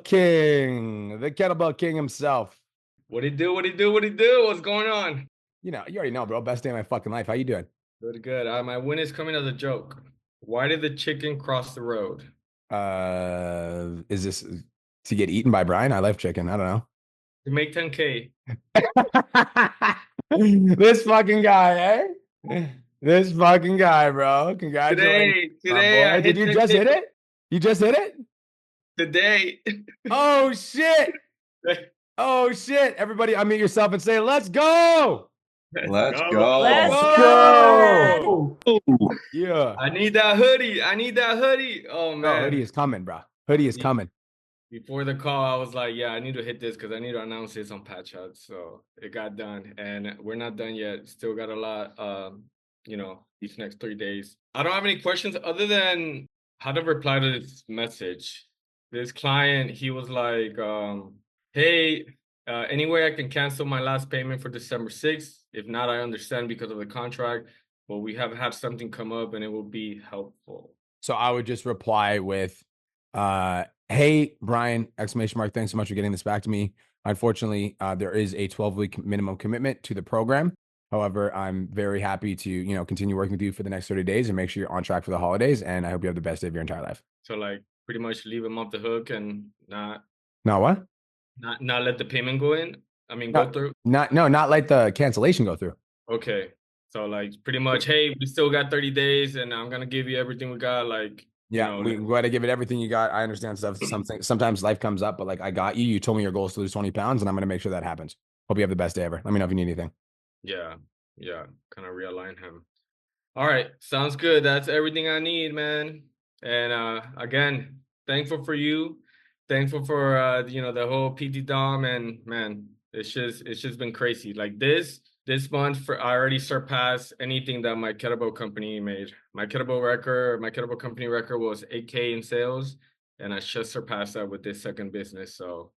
King, the Kettlebell King himself. What he do? What's going on? You already know, bro. Best day of my fucking life. How you doing? Good. My win is coming as a joke. Why did the chicken cross the road? Is this to get eaten by Brian? I love chicken. I don't know. To make 10K. This fucking guy, eh? This fucking guy, bro. Congratulations. Today I Did you just hit it? You just hit it? Today. Oh shit. Oh shit. Everybody unmute yourself and say, let's go. Let's go. Let's go. go. Yeah. I need that hoodie. Oh, man. Bro, hoodie is coming, bro. Hoodie is coming. Before the call, I was like, yeah, I need to hit this because I need to announce this on Podchats. So it got done. And we're not done yet. Still got a lot, these next 3 days. I don't have any questions other than how to reply to this message. This client, he was like, hey, any way I can cancel my last payment for December 6th? If not, I understand because of the contract, but we have had something come up and it will be helpful. So I would just reply with, hey, Brian, ! Thanks so much for getting this back to me. Unfortunately, there is a 12-week minimum commitment to the program. However, I'm very happy to, continue working with you for the next 30 days and make sure you're on track for the holidays. And I hope you have the best day of your entire life. So like pretty much leave him off the hook and not what? Not let the payment go in. Go through. Not let the cancellation go through. Okay. So like pretty much, hey, we still got 30 days and I'm gonna give you everything we got. Like, yeah, we got to give it everything you got. I understand stuff. Sometimes life comes up, but like I got you. You told me your goal is to lose 20 pounds, and I'm gonna make sure that happens. Hope you have the best day ever. Let me know if you need anything. Yeah. Kind of realign him. All right, sounds good. That's everything I need, man. And again, thankful for you. Thankful for the whole PT Dom, and man, it's just been crazy. Like this month, I already surpassed anything that my kettlebell company made. My kettlebell company record was 8K in sales, and I just surpassed that with this second business. So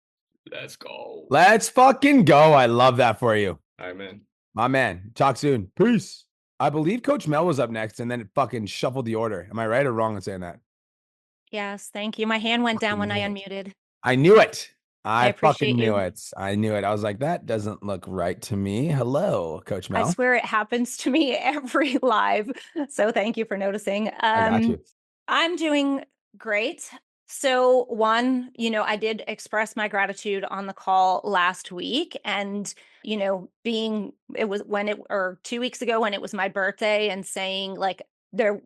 let's go. Let's fucking go. I love that for you. All right, man. My man. Talk soon. Peace. I believe Coach Mel was up next, and then it fucking shuffled the order. Am I right or wrong in saying that? Yes, thank you. My hand went down when I unmuted. I knew it. I appreciate fucking knew you. it. I knew it. I was like, that doesn't look right to me. Hello, Coach Mel. I swear it happens to me every live. So thank you for noticing. I got you. I'm doing great. So one, I did express my gratitude on the call last week, and, it was 2 weeks ago when it was my birthday, and saying like,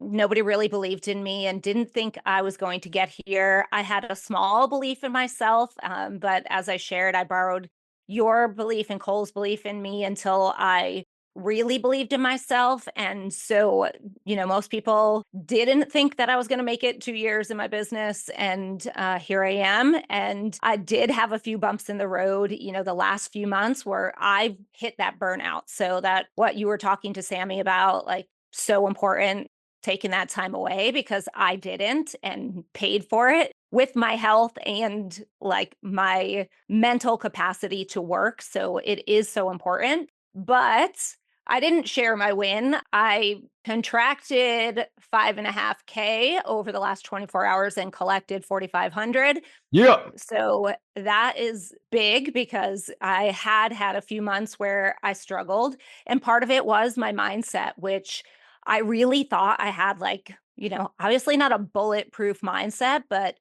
nobody really believed in me and didn't think I was going to get here. I had a small belief in myself, but as I shared, I borrowed your belief and Cole's belief in me until I really believed in myself. And so, most people didn't think that I was going to make it 2 years in my business. And here I am. And I did have a few bumps in the road, the last few months where I've hit that burnout. So that what you were talking to Sammy about, like, so important, taking that time away, because I didn't, and paid for it with my health and like my mental capacity to work. So it is so important. But I didn't share my win. I contracted 5.5K over the last 24 hours and collected 4,500. Yeah. So that is big because I had a few months where I struggled. And part of it was my mindset, which I really thought I had, like, obviously not a bulletproof mindset, but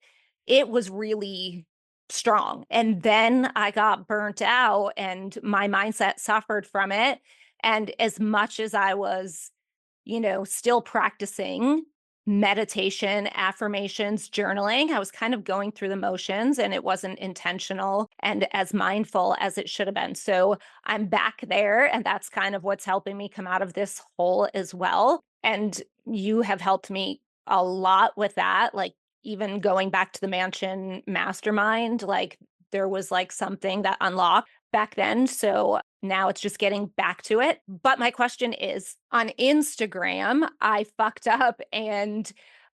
it was really strong. And then I got burnt out and my mindset suffered from it. And as much as I was, still practicing meditation, affirmations, journaling, I was kind of going through the motions and it wasn't intentional and as mindful as it should have been. So I'm back there, and that's kind of what's helping me come out of this hole as well. And you have helped me a lot with that. Like, even going back to the mansion mastermind, like, there was like something that unlocked back then. So now it's just getting back to it. But my question is, on Instagram, I fucked up and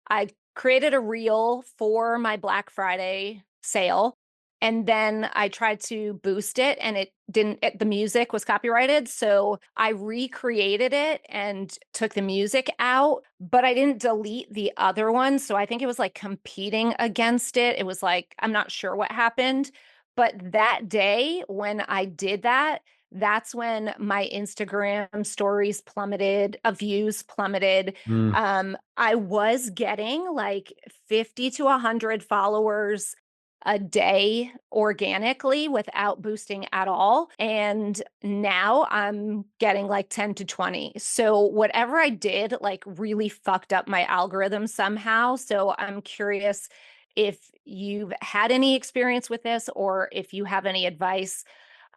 I created a reel for my Black Friday sale. And then I tried to boost it and it didn't, the music was copyrighted. So I recreated it and took the music out, but I didn't delete the other one. So I think it was like competing against it. It was like, I'm not sure what happened. But that day when I did that, that's when my Instagram stories plummeted, views plummeted. I was getting like 50 to 100 followers a day organically without boosting at all. And now I'm getting like 10 to 20. So whatever I did, like, really fucked up my algorithm somehow. So I'm curious if you've had any experience with this or if you have any advice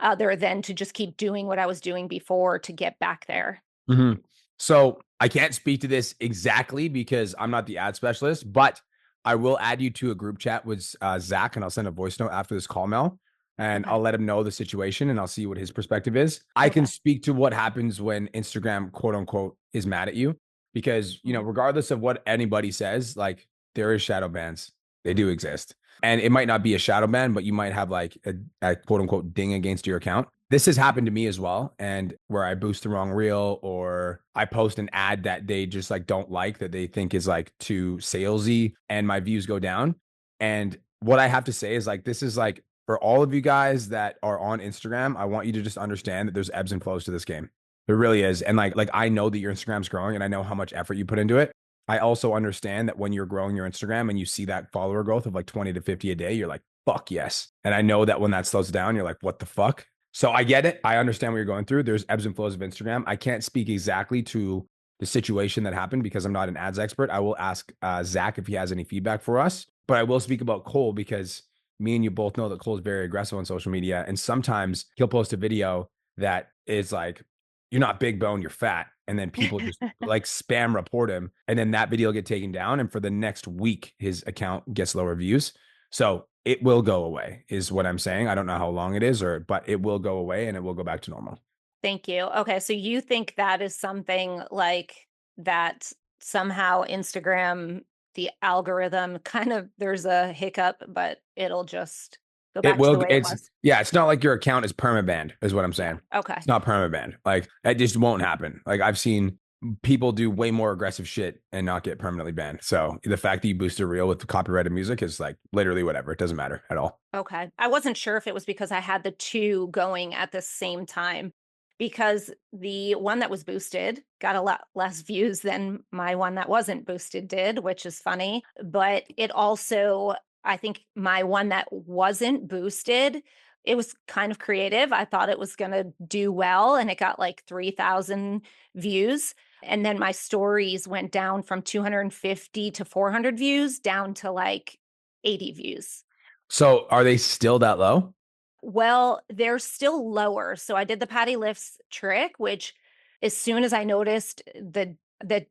other than to just keep doing what I was doing before to get back there. Mm-hmm. So I can't speak to this exactly because I'm not the ad specialist, but I will add you to a group chat with Zach, and I'll send a voice note after this call, Mel, and Okay. I'll let him know the situation and I'll see what his perspective is. I can Okay. speak to what happens when Instagram, quote unquote, is mad at you because, regardless of what anybody says, like, there is shadow bans. They do exist. And it might not be a shadow ban, but you might have like a quote unquote ding against your account. This has happened to me as well. And where I boost the wrong reel or I post an ad that they just like don't like, that they think is like too salesy, and my views go down. And what I have to say is, like, this is like, for all of you guys that are on Instagram, I want you to just understand that there's ebbs and flows to this game. There really is. And like I know that your Instagram's growing and I know how much effort you put into it. I also understand that when you're growing your Instagram and you see that follower growth of like 20 to 50 a day, you're like, fuck yes. And I know that when that slows down, you're like, what the fuck? So I get it. I understand what you're going through. There's ebbs and flows of Instagram. I can't speak exactly to the situation that happened because I'm not an ads expert. I will ask Zach if he has any feedback for us, but I will speak about Cole because me and you both know that Cole's very aggressive on social media. And sometimes he'll post a video that is like, you're not big bone, you're fat. And then people just like spam report him. And then that video will get taken down. And for the next week, his account gets lower views. So it will go away is what I'm saying. I don't know how long it is, but it will go away and it will go back to normal. Thank you. Okay. So you think that is something like that somehow Instagram, the algorithm kind of, there's a hiccup, but it'll just go back to the way it was. Yeah, it's not like your account is permabanned is what I'm saying. Okay. It's not permabanned. Like, it just won't happen. Like, I've seen people do way more aggressive shit and not get permanently banned. So the fact that you boost a reel with copyrighted music is like literally whatever. It doesn't matter at all. Okay. I wasn't sure if it was because I had the two going at the same time, because the one that was boosted got a lot less views than my one that wasn't boosted did, which is funny. But it also, I think my one that wasn't boosted, it was kind of creative. I thought it was going to do well, and it got like 3,000 views. And then my stories went down from 250 to 400 views down to like 80 views. So are they still that low? Well, they're still lower. So I did the patty lifts trick, which as soon as I noticed the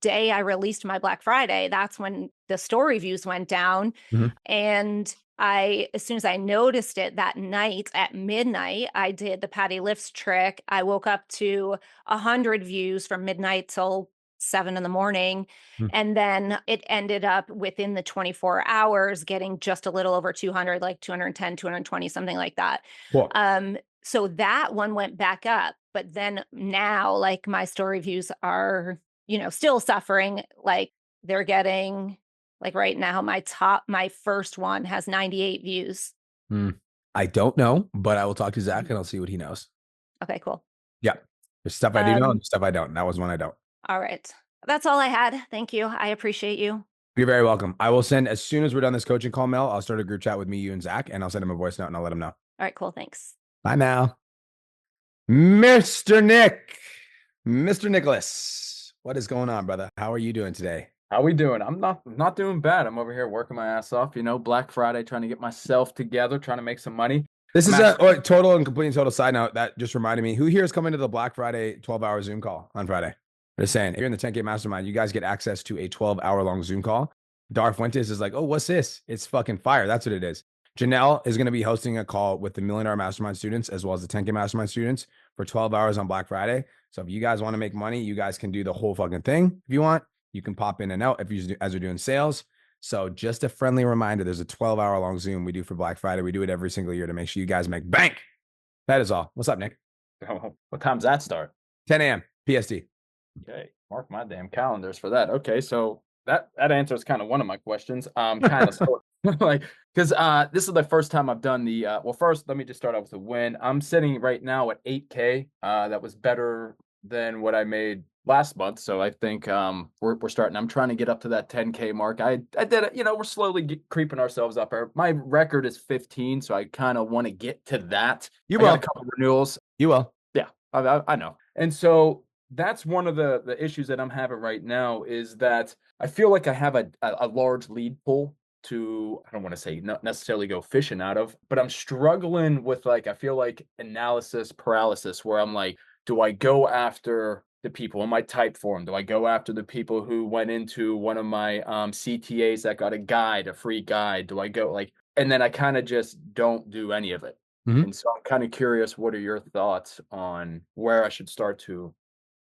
day I released my Black Friday, that's when the story views went down. Mhm. And as soon as I noticed it that night at midnight, I did the patty lifts trick. I woke up to 100 views from midnight till 7 in the morning. Hmm. And then it ended up within the 24 hours getting just a little over 200, like 210, 220, something like that. Cool. So that one went back up, but then now like my story views are, still suffering. Like they're getting like right now, my first one has 98 views. I don't know, but I will talk to Zach and I'll see what he knows. Okay, cool. Yeah. There's stuff I do know and stuff I don't. That was one I don't. All right. That's all I had. Thank you. I appreciate you. You're very welcome. I will send, as soon as we're done this coaching call, Mel, I'll start a group chat with me, you, and Zach, and I'll send him a voice note and I'll let him know. All right, cool. Thanks. Bye now. Mr. Nick. Mr. Nicholas. What is going on, brother? How are you doing today? How we doing? I'm not doing bad. I'm over here working my ass off, Black Friday, trying to get myself together, trying to make some money. This is a total and complete and total side note. That just reminded me, who here is coming to the Black Friday 12-hour Zoom call on Friday? Just saying, if you're in the 10K Mastermind, you guys get access to a 12-hour long Zoom call. Darth Fuentes is like, oh, what's this? It's fucking fire. That's what it is. Janelle is going to be hosting a call with the $1 Million Mastermind students as well as the 10K Mastermind students for 12 hours on Black Friday. So if you guys want to make money, you guys can do the whole fucking thing. If you want, you can pop in and out as you're doing sales. So just a friendly reminder, there's a 12-hour long Zoom we do for Black Friday. We do it every single year to make sure you guys make bank. That is all. What's up, Nick? What time's that start? 10 a.m. PST. Okay, mark my damn calendars for that. Okay, so that answers kind of one of my questions. Kind of so, because this is the first time I've done the well, first let me just start off with a win. I'm sitting right now at 8K. That was better than what I made last month. So I think we're starting. I'm trying to get up to that 10K mark. I did it, we're slowly creeping ourselves up. My record is 15, so I kind of want to get to that. You I will. got a couple of renewals. You will. Yeah, I know. And so that's one of the issues that I'm having right now is that I feel like I have a large lead pool to, I don't want to say not necessarily go fishing out of, but I'm struggling with I feel like analysis paralysis where I'm like, do I go after the people in my type form? Do I go after the people who went into one of my CTAs that got a free guide? Do I go and then I kind of just don't do any of it. Mm-hmm. And so I'm kind of curious, what are your thoughts on where I should start to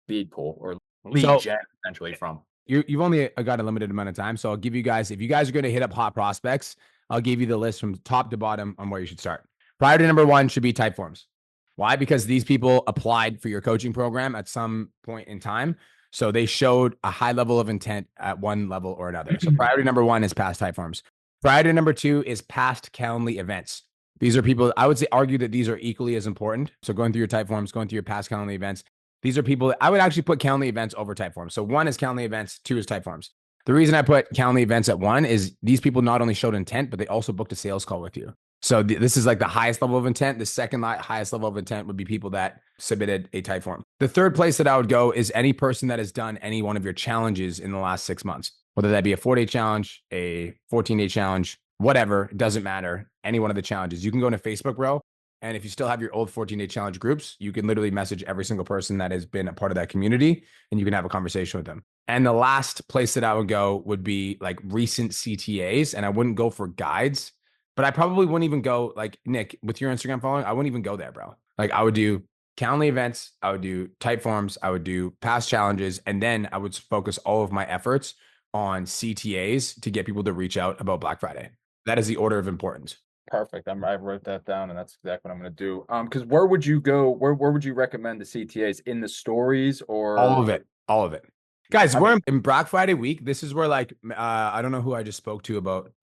lead pool or lead gen essentially from? You've only got a limited amount of time. So I'll give you guys, if you guys are going to hit up hot prospects, I'll give you the list from top to bottom on where you should start. Priority number one should be type forms. Why? Because these people applied for your coaching program at some point in time. So they showed a high level of intent at one level or another. So priority number one is past type forms. Priority number two is past Calendly events. These are people, I would say, argue that these are equally as important. So going through your type forms, going through your past Calendly events. These are people that I would actually put Calendly events over type forms. So one is Calendly events, two is type forms. The reason I put Calendly events at one is these people not only showed intent, but they also booked a sales call with you. So this is like the highest level of intent. The second highest level of intent would be people that submitted a type form. The third place that I would go is any person that has done any one of your challenges in the last 6 months, whether that be a 4-day challenge, a 14-day challenge, whatever, it doesn't matter. Any one of the challenges. You can go into Facebook, bro. And if you still have your old 14-day challenge groups, you can literally message every single person that has been a part of that community and you can have a conversation with them. And the last place that I would go would be like recent CTAs. And I wouldn't go for guides, but I probably wouldn't even go like Nick with your Instagram following. I wouldn't even go there, bro. Like I would do Calendly events. I would do type forms. I would do past challenges. And then I would focus all of my efforts on CTAs to get people to reach out about Black Friday. That is the order of importance. Perfect. I wrote that down, and that's exactly what I'm going to do. Because where would you go? Where would you recommend the CTAs in the stories or all of it? All of it, guys. We're in Black Friday week. This is where I don't know who I just spoke to about.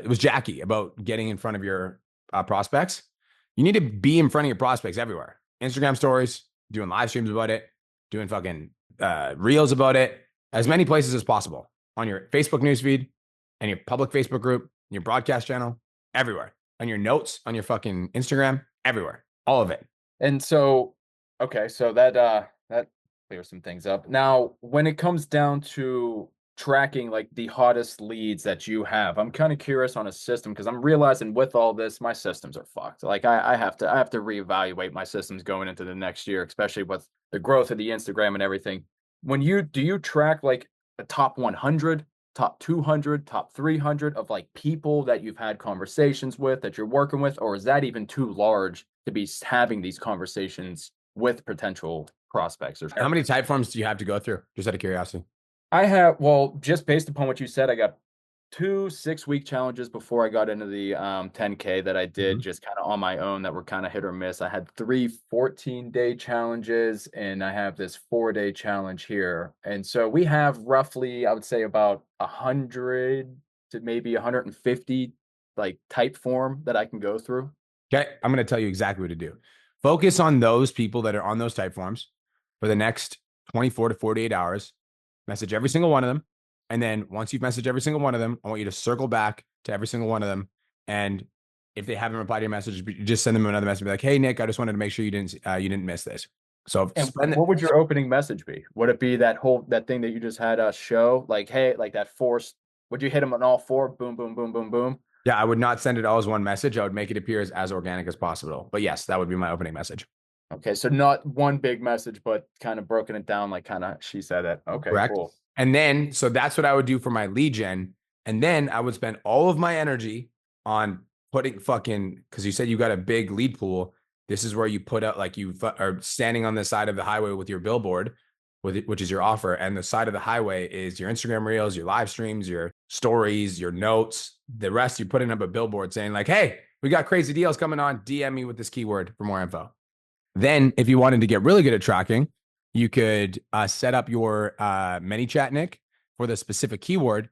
It was Jackie about getting in front of your prospects. You need to be in front of your prospects everywhere. Instagram stories, doing live streams about it, doing fucking reels about it, as many places as possible on your Facebook newsfeed and your public Facebook group, your broadcast channel, everywhere. On your notes, on your fucking Instagram, everywhere, all of it. And so, okay, so that clears some things up. Now, when it comes down to tracking like the hottest leads that you have, I'm kind of curious on a system because I'm realizing with all this, my systems are fucked. Like I have to reevaluate my systems going into the next year, especially with the growth of the Instagram and everything. Do you track like the top 100? Top 200, top 300 of like people that you've had conversations with, that you're working with, or is that even too large to be having these conversations with potential prospects? Or how many type forms do you have to go through? Just out of curiosity. I have, well, just based upon what you said, I got 2 6-week challenges before I got into the 10K that I did Mhm. just kind of on my own that were kind of hit or miss. I had 3 14-day challenges and I have this 4-day challenge here. And so we have roughly, I would say about 100 to maybe 150 like type form that I can go through. Okay, I'm going to tell you exactly what to do. Focus on those people that are on those type forms for the next 24 to 48 hours. Message every single one of them. And then once you've messaged every single one of them, I want you to circle back to every single one of them. And if they haven't replied to your message, just send them another message. Be like, hey, Nick, I just wanted to make sure you didn't miss this. So And what would your opening message be? Would it be that thing that you just had us show? Like, hey, like that force, would you hit them on all 4? Boom, boom, boom, boom, boom. Yeah, I would not send it all as one message. I would make it appear as organic as possible. But yes, that would be my opening message. Okay, so not one big message, but kind of broken it down, like kind of she said it. Okay, Correct. cool. And then, so that's what I would do for my lead gen. And then I would spend all of my energy on putting because you said you got a big lead pool. This is where you put out, like you are standing on the side of the highway with your billboard, which is your offer. And the side of the highway is your Instagram reels, your live streams, your stories, your notes. The rest, you're putting up a billboard saying like, hey, we got crazy deals coming on. DM me with this keyword for more info. Then if you wanted to get really good at tracking, you could set up your ManyChat, Nick, for the specific keyword.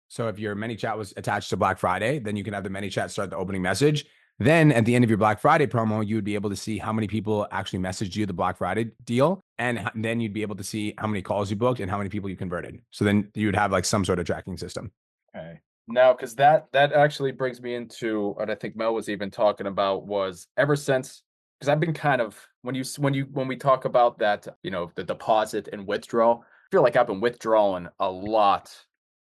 So if your ManyChat was attached to Black Friday, then you can have the ManyChat start the opening message. Then at the end of your Black Friday promo, you would be able to see how many people actually messaged you the Black Friday deal. And then you'd be able to see how many calls you booked and how many people you converted. So then you would have like some sort of tracking system. Okay. Now, because that actually brings me into what I think Mel was even talking about was ever since, because I've been kind of when we talk about that, the deposit and withdrawal, I feel like I've been withdrawing a lot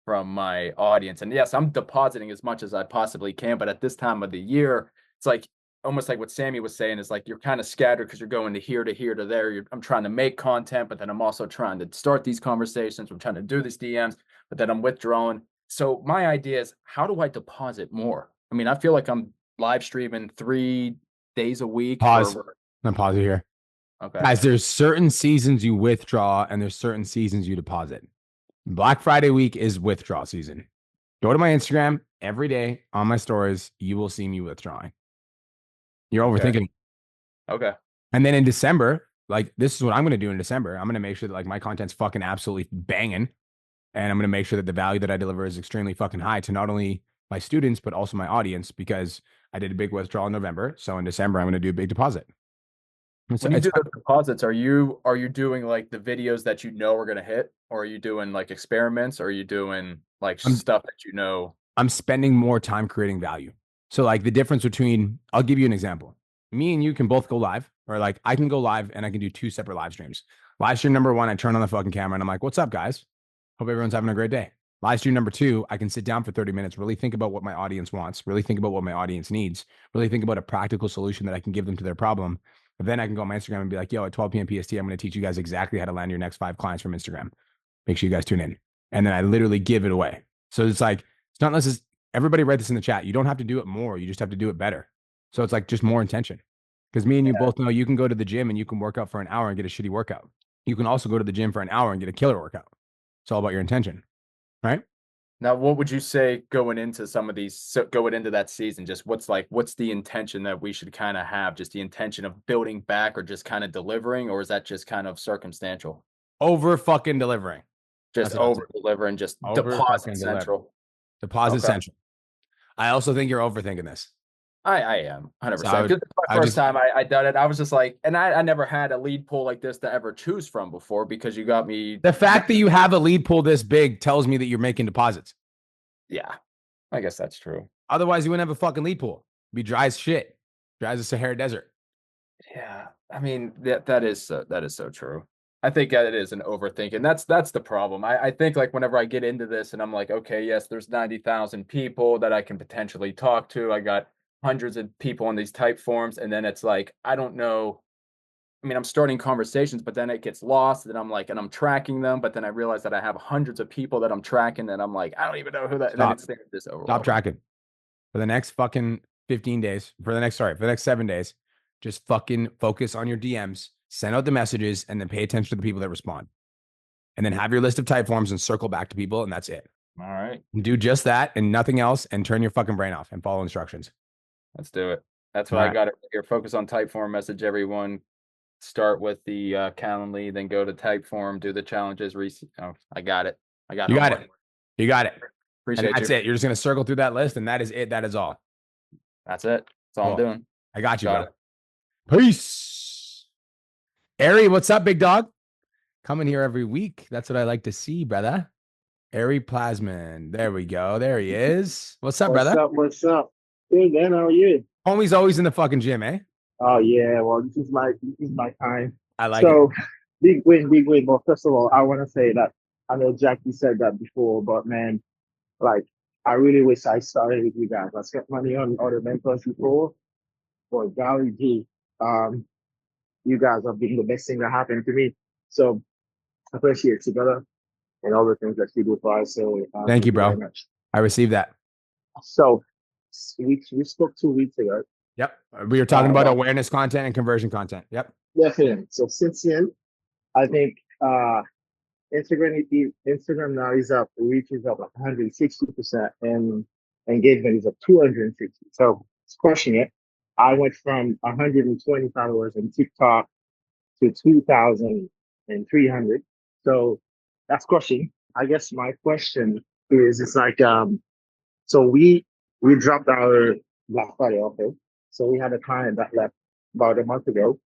from my audience. And yes, I'm depositing as much as I possibly can, but at this time of the year, it's like almost like what Sammy was saying is like you're kind of scattered because you're going to here to here to there. I'm trying to make content, but then I'm also trying to start these conversations. I'm trying to do these DMs, but then I'm withdrawing. So my idea is, how do I deposit more? I mean, I feel like I'm live streaming 3 days a week. Pause. I'm pausing here. Okay. Guys, there's certain seasons you withdraw and there's certain seasons you deposit. Black Friday week is withdrawal season. Go to my Instagram every day on my stories. You will see me withdrawing. You're overthinking. Okay. And then in December, like this is what I'm going to do in December. I'm going to make sure that like my content's fucking absolutely banging. And I'm going to make sure that the value that I deliver is extremely fucking high to not only my students, but also my audience, because I did a big withdrawal in November. So in December, I'm going to do a big deposit. When you do those deposits, are you doing like the videos that are going to hit, or are you doing like experiments, or are you doing like stuff that I'm spending more time creating value. So like the difference between, I'll give you an example. Me and you can both go live, or like I can go live and I can do 2 separate live streams. Live stream number 1, I turn on the fucking camera and I'm like, what's up, guys? Hope everyone's having a great day. Live stream number 2, I can sit down for 30 minutes, really think about what my audience wants, really think about what my audience needs, really think about a practical solution that I can give them to their problem. But then I can go on my Instagram and be like, yo, at 12 p.m. PST, I'm going to teach you guys exactly how to land your next 5 clients from Instagram. Make sure you guys tune in. And then I literally give it away. So it's like, it's not unless it's, everybody write this in the chat. You don't have to do it more. You just have to do it better. So it's like just more intention. Because me and you both know you can go to the gym and you can work out for an hour and get a shitty workout. You can also go to the gym for an hour and get a killer workout. It's all about your intention, right? Now, what would you say going into some of these, going into that season? Just what's the intention that we should kind of have? Just the intention of building back, or just kind of delivering, or is that just kind of circumstantial? Over fucking delivering. Just over delivering, just deposit central. Deposit central. I also think you're overthinking this. I am 100%. Because my first time I done it, I was just like, and I never had a lead pool like this to ever choose from before, because you got me. The fact that you have a lead pool this big tells me that you're making deposits. Yeah, I guess that's true. Otherwise, you wouldn't have a fucking lead pool. It'd be dry as shit. Dry as a Sahara Desert. Yeah, I mean, that is so true. I think it is an overthinking. That's the problem. I think like whenever I get into this and I'm like, okay, yes, there's 90,000 people that I can potentially talk to. I got hundreds of people on these type forms, and then it's like, I don't know. I mean, I'm starting conversations, but then it gets lost, and I'm like, and I'm tracking them, but then I realize that I have hundreds of people that I'm tracking, and I'm like, I don't even know who that. And then it's this overwhelming. Stop tracking for the next fucking 15 days. For the next 7 days, just fucking focus on your DMs, send out the messages, and then pay attention to the people that respond. And then have your list of type forms and circle back to people, and that's it. All right. Do just that and nothing else, and turn your fucking brain off and follow instructions. Let's do it. That's All what I right. got it here. Focus on type form, message everyone. Start with the Calendly, then go to type form, do the challenges. Oh, I got it. I got You got homework. it. You got it. Appreciate And that's you. it. You're just going to circle through that list, and that is it. That is all. That's it. That's all I'm Cool. doing. I got you, Got bro. it. Peace. Ari, what's up, big dog? Coming here every week. That's what I like to see, brother. Ari Plasman. There we go. There he is. What's up, brother? What's up? Good, man. How are you? Homie's always in the fucking gym, eh? Oh yeah, well this is my time. I like So big win, big win. But first of all, I want to say that I know Jackie said that before, but man, like I really wish I started with you guys. I spent money on other mentors before, but golly gee, you guys have been the best thing that happened to me. So I appreciate you, brother, and all the things that you do for us. So Thank you, very bro. much. I received that. So we spoke 2 weeks ago. Yep. We were talking about Well, awareness content and conversion content. Yep. definitely. So since then, I think Instagram now is up, reach is up 160%, and engagement is up 260. So it's crushing it. I went from 120 followers on TikTok to 2,300. So that's crushing. I guess my question is, it's like, so we dropped our Black Friday offer. So we had a client that left about a month ago.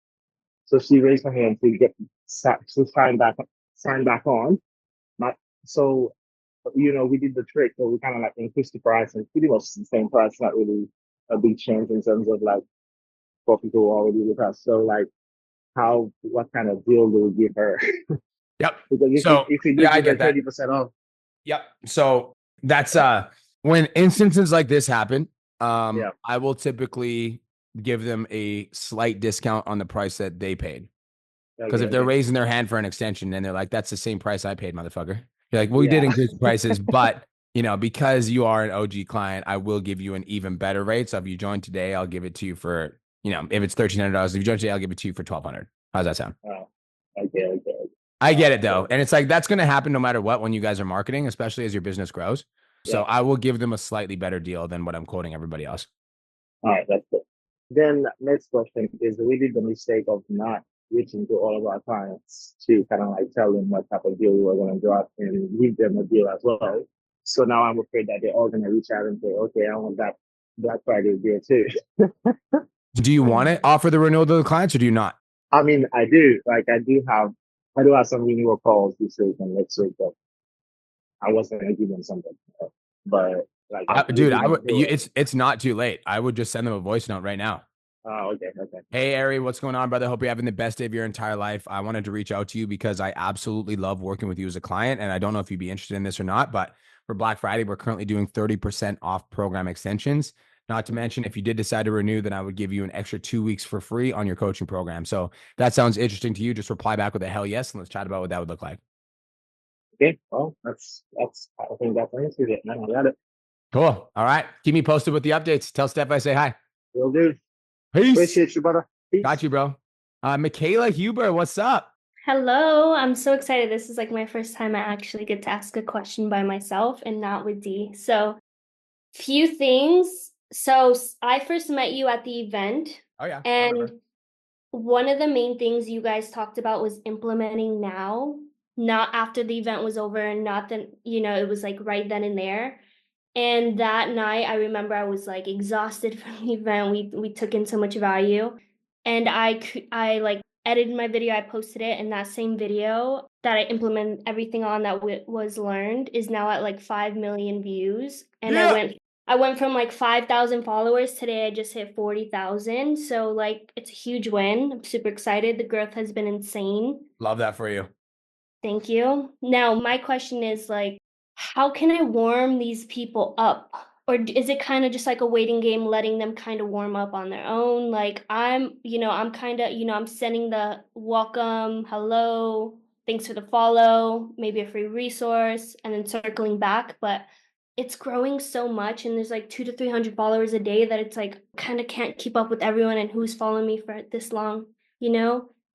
So she raised her hand to get to sign back on. Not so we did the trick. So we kind of like increased the price and pretty much the same price, not really a big change in terms of like what people already with us. So like what kind of deal do we give her? Yep. Because if we do I give her get that. 30% off. Yep. So that's when instances like this happen, Yeah. I will typically give them a slight discount on the price that they paid. Because if they're raising their hand for an extension, then they're like, that's the same price I paid, motherfucker. You're like, well, we did increase prices, but because you are an OG client, I will give you an even better rate. So if you join today, I'll give it to you for, if it's $1,300, if you join today, I'll give it to you for $1,200. How's that sound? Okay. I get it though. And it's like, that's going to happen no matter what, when you guys are marketing, especially as your business grows. So Yeah. I will give them a slightly better deal than what I'm quoting everybody else. All right, that's good. Then next question is, we did the mistake of not reaching to all of our clients to kind of like tell them what type of deal we were going to drop and give them a deal as well. So now I'm afraid that they're all going to reach out and say, okay, I want that Black Friday deal too. Do you want to offer the renewal to the clients or do you not? I mean, I do. Like, I do have some renewal calls this week and next week, but I wasn't going to give them something. But like, it's not too late. I would just send them a voice note right now. Oh, okay. Hey, Ari, what's going on, brother? Hope you're having the best day of your entire life. I wanted to reach out to you because I absolutely love working with you as a client. And I don't know if you'd be interested in this or not, but for Black Friday, we're currently doing 30% off program extensions. Not to mention, if you did decide to renew, then I would give you an extra 2 weeks for free on your coaching program. So if that sounds interesting to you, just reply back with a hell yes, and let's chat about what that would look like. Okay. Well, I think that's answered it, man. I got it. Cool. All right. Keep me posted with the updates. Tell Steph I say hi. Will do. Peace. Appreciate you, brother. Peace. Got you, bro. Michaela Huber, what's up? Hello, I'm so excited. This is like my first time I actually get to ask a question by myself and not with D. So, few things. So, I first met you at the event. Oh, yeah. And one of the main things you guys talked about was implementing now, not after the event was over, and not that, it was like right then and there. And that night, I remember I was like exhausted from the event. We took in so much value, and I like edited my video. I posted it, and that same video that I implemented everything on that was learned is now at like 5 million views. And I went from like 5,000 followers. Today I just hit 40,000. So like it's a huge win. I'm super excited. The growth has been insane. Love that for you. Thank you. Now my question is like, how can I warm these people up? Or is it kind of just like a waiting game, letting them kind of warm up on their own? Like I'm kind of, I'm sending the welcome, hello, thanks for the follow, maybe a free resource, and then circling back. But it's growing so much, and there's like 200 to 300 followers a day that it's like kind of can't keep up with everyone and who's following me for this long,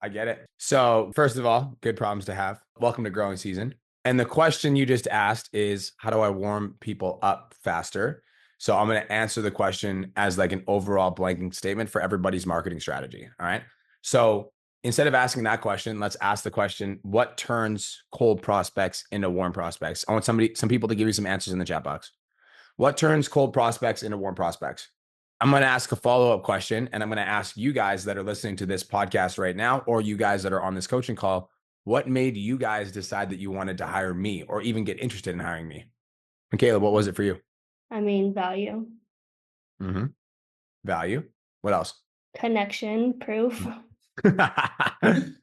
I get it. So first of all, good problems to have. Welcome to growing season. And the question you just asked is, how do I warm people up faster? So I'm going to answer the question as like an overall blanking statement for everybody's marketing strategy. All right. So instead of asking that question, let's ask the question, what turns cold prospects into warm prospects? I want some people to give you some answers in the chat box. What turns cold prospects into warm prospects? I'm going to ask a follow-up question, and I'm going to ask you guys that are listening to this podcast right now, or you guys that are on this coaching call, what made you guys decide that you wanted to hire me or even get interested in hiring me? Michaela, what was it for you? I mean, value, Value. What else? connection, proof.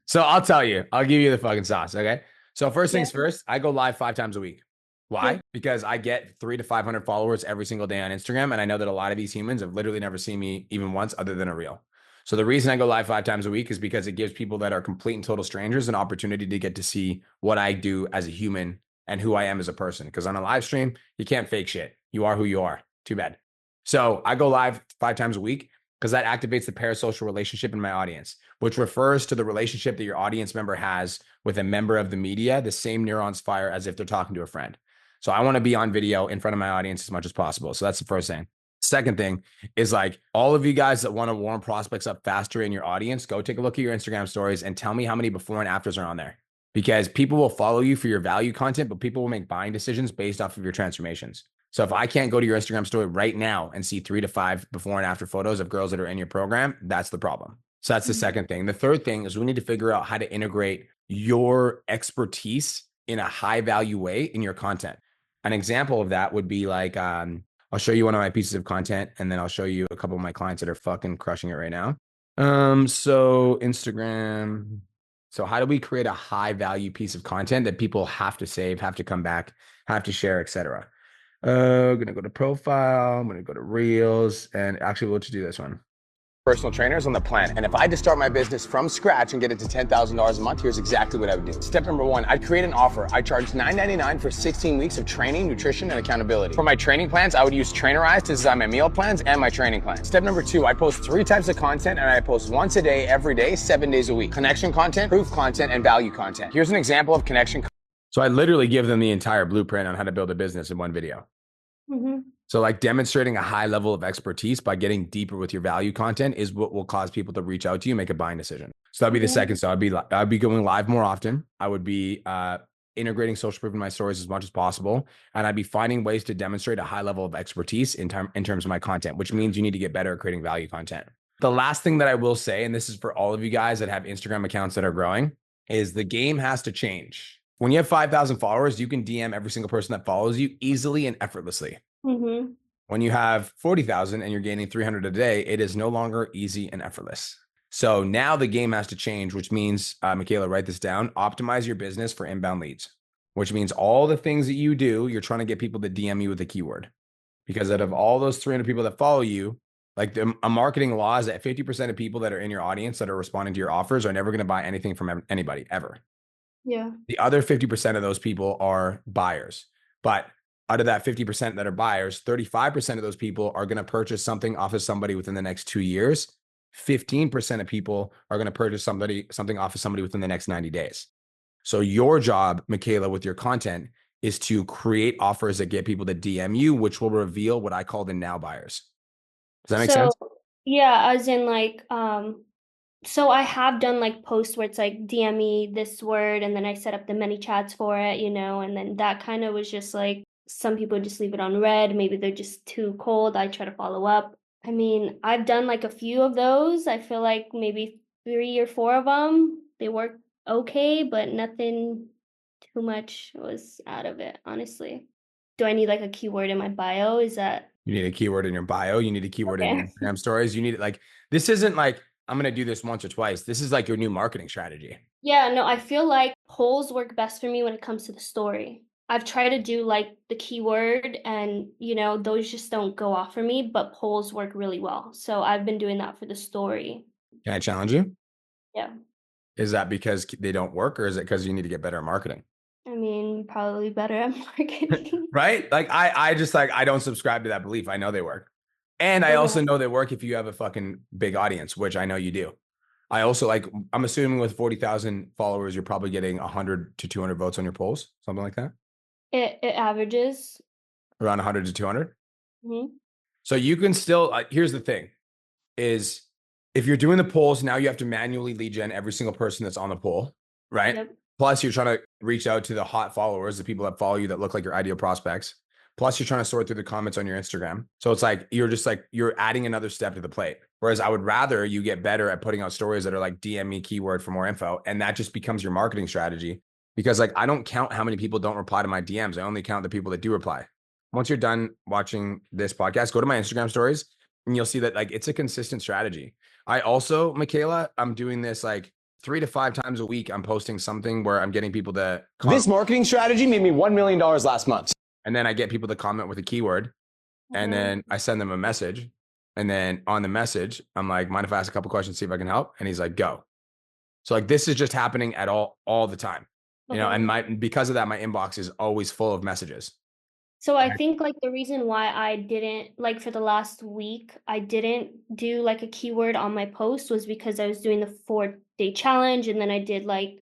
So I'll tell you, I'll give you the fucking sauce. Okay. So first things Yeah. first, I go live 5 times a week. Why? Yeah. Because I get 300 to 500 followers every single day on Instagram. And I know that a lot of these humans have literally never seen me even once other than a reel. So the reason I go live 5 times a week is because it gives people that are complete and total strangers an opportunity to get to see what I do as a human and who I am as a person. Because on a live stream, you can't fake shit. You are who you are. Too bad. So I go live 5 times a week because that activates the parasocial relationship in my audience, which refers to the relationship that your audience member has with a member of the media. The same neurons fire as if they're talking to a friend. So I want to be on video in front of my audience as much as possible. So that's the first thing. Second thing is like all of you guys that want to warm prospects up faster in your audience, go take a look at your Instagram stories and tell me how many before and afters are on there. Because people will follow you for your value content, but people will make buying decisions based off of your transformations. So if I can't go to your Instagram story right now and see 3 to 5 before and after photos of girls that are in your program, that's the problem. So that's the second thing. The third thing is we need to figure out how to integrate your expertise in a high value way in your content. An example of that would be like, I'll show you one of my pieces of content, and then I'll show you a couple of my clients that are fucking crushing it right now. So Instagram. So how do we create a high value piece of content that people have to save, have to come back, have to share, etc.? I'm gonna go to profile. I'm gonna go to reels, and actually, we'll just do this one. Personal trainers on the planet. And if I had to start my business from scratch and get it to $10,000 a month, here's exactly what I would do. Step number 1, I'd create an offer. I charge $9.99 for 16 weeks of training, nutrition, and accountability. For my training plans, I would use Trainerize to design my meal plans and my training plans. Step number 2, I post 3 types of content, and I post once a day, every day, 7 days a week. Connection content, proof content, and value content. Here's an example of connection. So I literally give them the entire blueprint on how to build a business in one video. Mm-hmm. So like demonstrating a high level of expertise by getting deeper with your value content is what will cause people to reach out to you, make a buying decision. So that'd be the second. So I'd be going live more often. I would be integrating social proof in my stories as much as possible. And I'd be finding ways to demonstrate a high level of expertise in terms of my content, which means you need to get better at creating value content. The last thing that I will say, and this is for all of you guys that have Instagram accounts that are growing, is the game has to change. When you have 5,000 followers, you can DM every single person that follows you easily and effortlessly. Mm-hmm. When you have 40,000 and you're gaining 300 a day, it is no longer easy and effortless. So now the game has to change, which means, Michaela, write this down, optimize your business for inbound leads, which means all the things that you do, you're trying to get people to DM you with a keyword. Because out of all those 300 people that follow you, like a marketing law is that 50% of people that are in your audience that are responding to your offers are never going to buy anything from anybody ever. Yeah. The other 50% of those people are buyers. But out of that 50% that are buyers, 35% of those people are going to purchase something off of somebody within the next 2 years. 15% of people are going to purchase something off of somebody within the next 90 days. So your job, Michaela, with your content is to create offers that get people to DM you, which will reveal what I call the now buyers. Does that make sense? Yeah, as in like, so I have done like posts where it's like DM me this word, and then I set up the many chats for it, and then that kind of was just like some people just leave it on red. Maybe they're just too cold. I try to follow up. I mean, I've done like a few of those. I feel like maybe 3 or 4 of them. They work okay, but nothing too much was out of it, honestly. Do I need like a keyword in my bio? Is that You need a keyword in your bio. You need a keyword in your okay? Instagram stories. You need it like, this isn't like, I'm going to do this once or twice. This is like your new marketing strategy. Yeah, no, I feel like polls work best for me when it comes to the story. I've tried to do like the keyword and, those just don't go off for me, but polls work really well. So I've been doing that for the story. Can I challenge you? Yeah. Is that because they don't work, or is it because you need to get better at marketing? I mean, probably better at marketing. Right? Like I just like, I don't subscribe to that belief. I know they work. And I also know they work if you have a fucking big audience, which I know you do. I also like, I'm assuming with 40,000 followers, you're probably getting 100 to 200 votes on your polls, something like that. It averages. Around 100 to 200. Mhm. So you can still, here's the thing is if you're doing the polls, now you have to manually lead gen every single person that's on the poll, right? Yep. Plus you're trying to reach out to the hot followers, the people that follow you that look like your ideal prospects. Plus you're trying to sort through the comments on your Instagram. So it's like, you're adding another step to the plate. Whereas I would rather you get better at putting out stories that are like DM me keyword for more info. And that just becomes your marketing strategy. Because like, I don't count how many people don't reply to my DMs. I only count the people that do reply. Once you're done watching this podcast, go to my Instagram stories and you'll see that like it's a consistent strategy. I also, Michaela, I'm doing this like 3 to 5 times a week. I'm posting something where I'm getting people to This marketing strategy made me $1 million last month. and then I get people to comment with a keyword and then I send them a message. And then on the message, I'm like, mind if I ask a couple questions, see if I can help? And he's like, go. So like this is just happening at all the time. You know, and because of that, my inbox is always full of messages. So I think like the reason why I didn't like for the last week, I didn't do like a keyword on my post was because I was doing the 4-day challenge and then I did like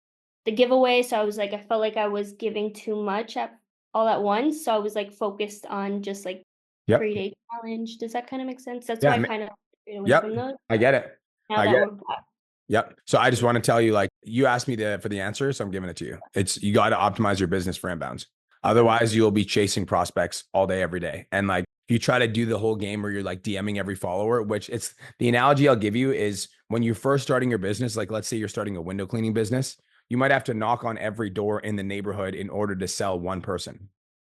the giveaway. So I was like, I felt like I was giving too much all at once. So I was like focused on just like 3-day challenge. Does that kind of make sense? That's why I kind of stayed away from those. I get it. Now that we're back. Yep. So I just want to tell you, like, you asked me for the answer, so I'm giving it to you. You got to optimize your business for inbounds. Otherwise, you'll be chasing prospects all day, every day. And like, if you try to do the whole game where you're like DMing every follower, which it's the analogy I'll give you is when you're first starting your business, like let's say you're starting a window cleaning business, you might have to knock on every door in the neighborhood in order to sell one person,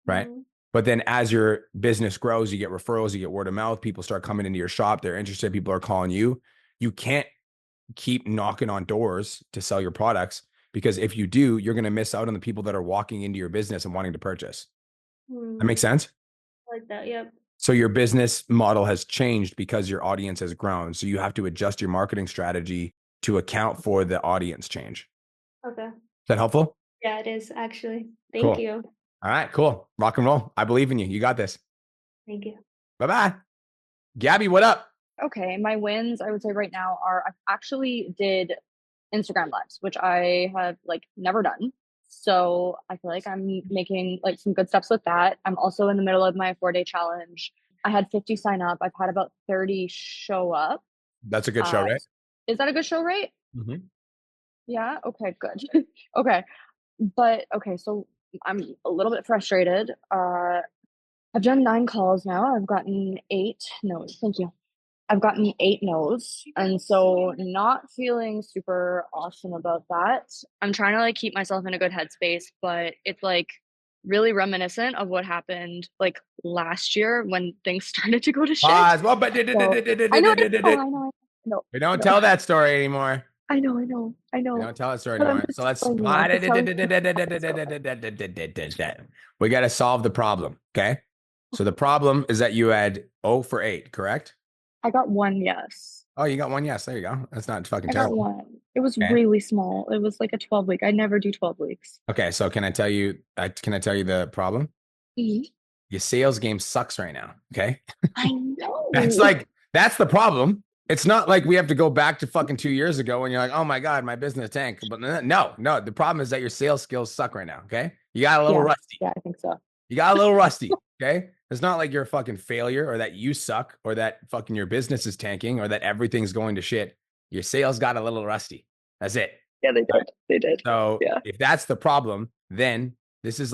right? Mm-hmm. But then as your business grows, you get referrals, you get word of mouth, people start coming into your shop, they're interested, people are calling you. You can't keep knocking on doors to sell your products, because if you do, you're going to miss out on the people that are walking into your business and wanting to purchase. That makes sense? Like that, yep. So your business model has changed because your audience has grown. So you have to adjust your marketing strategy to account for the audience change. Okay. Is that helpful? Yeah, it is actually. Thank you. All right, cool. Rock and roll. I believe in you. You got this. Thank you. Bye-bye. Gabby, what up? Okay, my wins, I would say right now are I actually did Instagram lives, which I have like never done. So I feel like I'm making like some good steps with that. I'm also in the middle of my 4-day challenge. I had 50 sign up. I've had about 30 show up. That's a good show rate. Is that a good show rate? Mm-hmm. Yeah. Okay, good. Okay. But okay, so I'm a little bit frustrated. I've done 9 calls now. I've gotten 8 no's. Thank you. I've gotten 8 no's, and so not feeling super awesome about that. I'm trying to like keep myself in a good headspace, but it's like really reminiscent of what happened like last year when things started to go to shit. Well, but I know. We don't tell that story anymore. I know. We don't tell that story anymore. So let's. We got to solve the problem. Okay. So the problem is that you had 0 for 8, correct? I got 1 yes. Oh, you got 1 yes. There you go. That's not fucking I terrible. got 1. It was really small. It was like a 12-week. I never do 12 weeks. Okay, so can I tell you the problem? Mm-hmm. Your sales game sucks right now. Okay. I know. That's the problem. It's not like we have to go back to fucking 2 years ago when you're like, oh my God, my business tanked. But no. The problem is that your sales skills suck right now. Okay. You got a little rusty. Yeah, I think so. You got a little rusty. Okay. It's not like you're a fucking failure or that you suck or that fucking your business is tanking or that everything's going to shit. Your sales got a little rusty. That's it. Yeah, they did. They did. So if that's the problem, then this is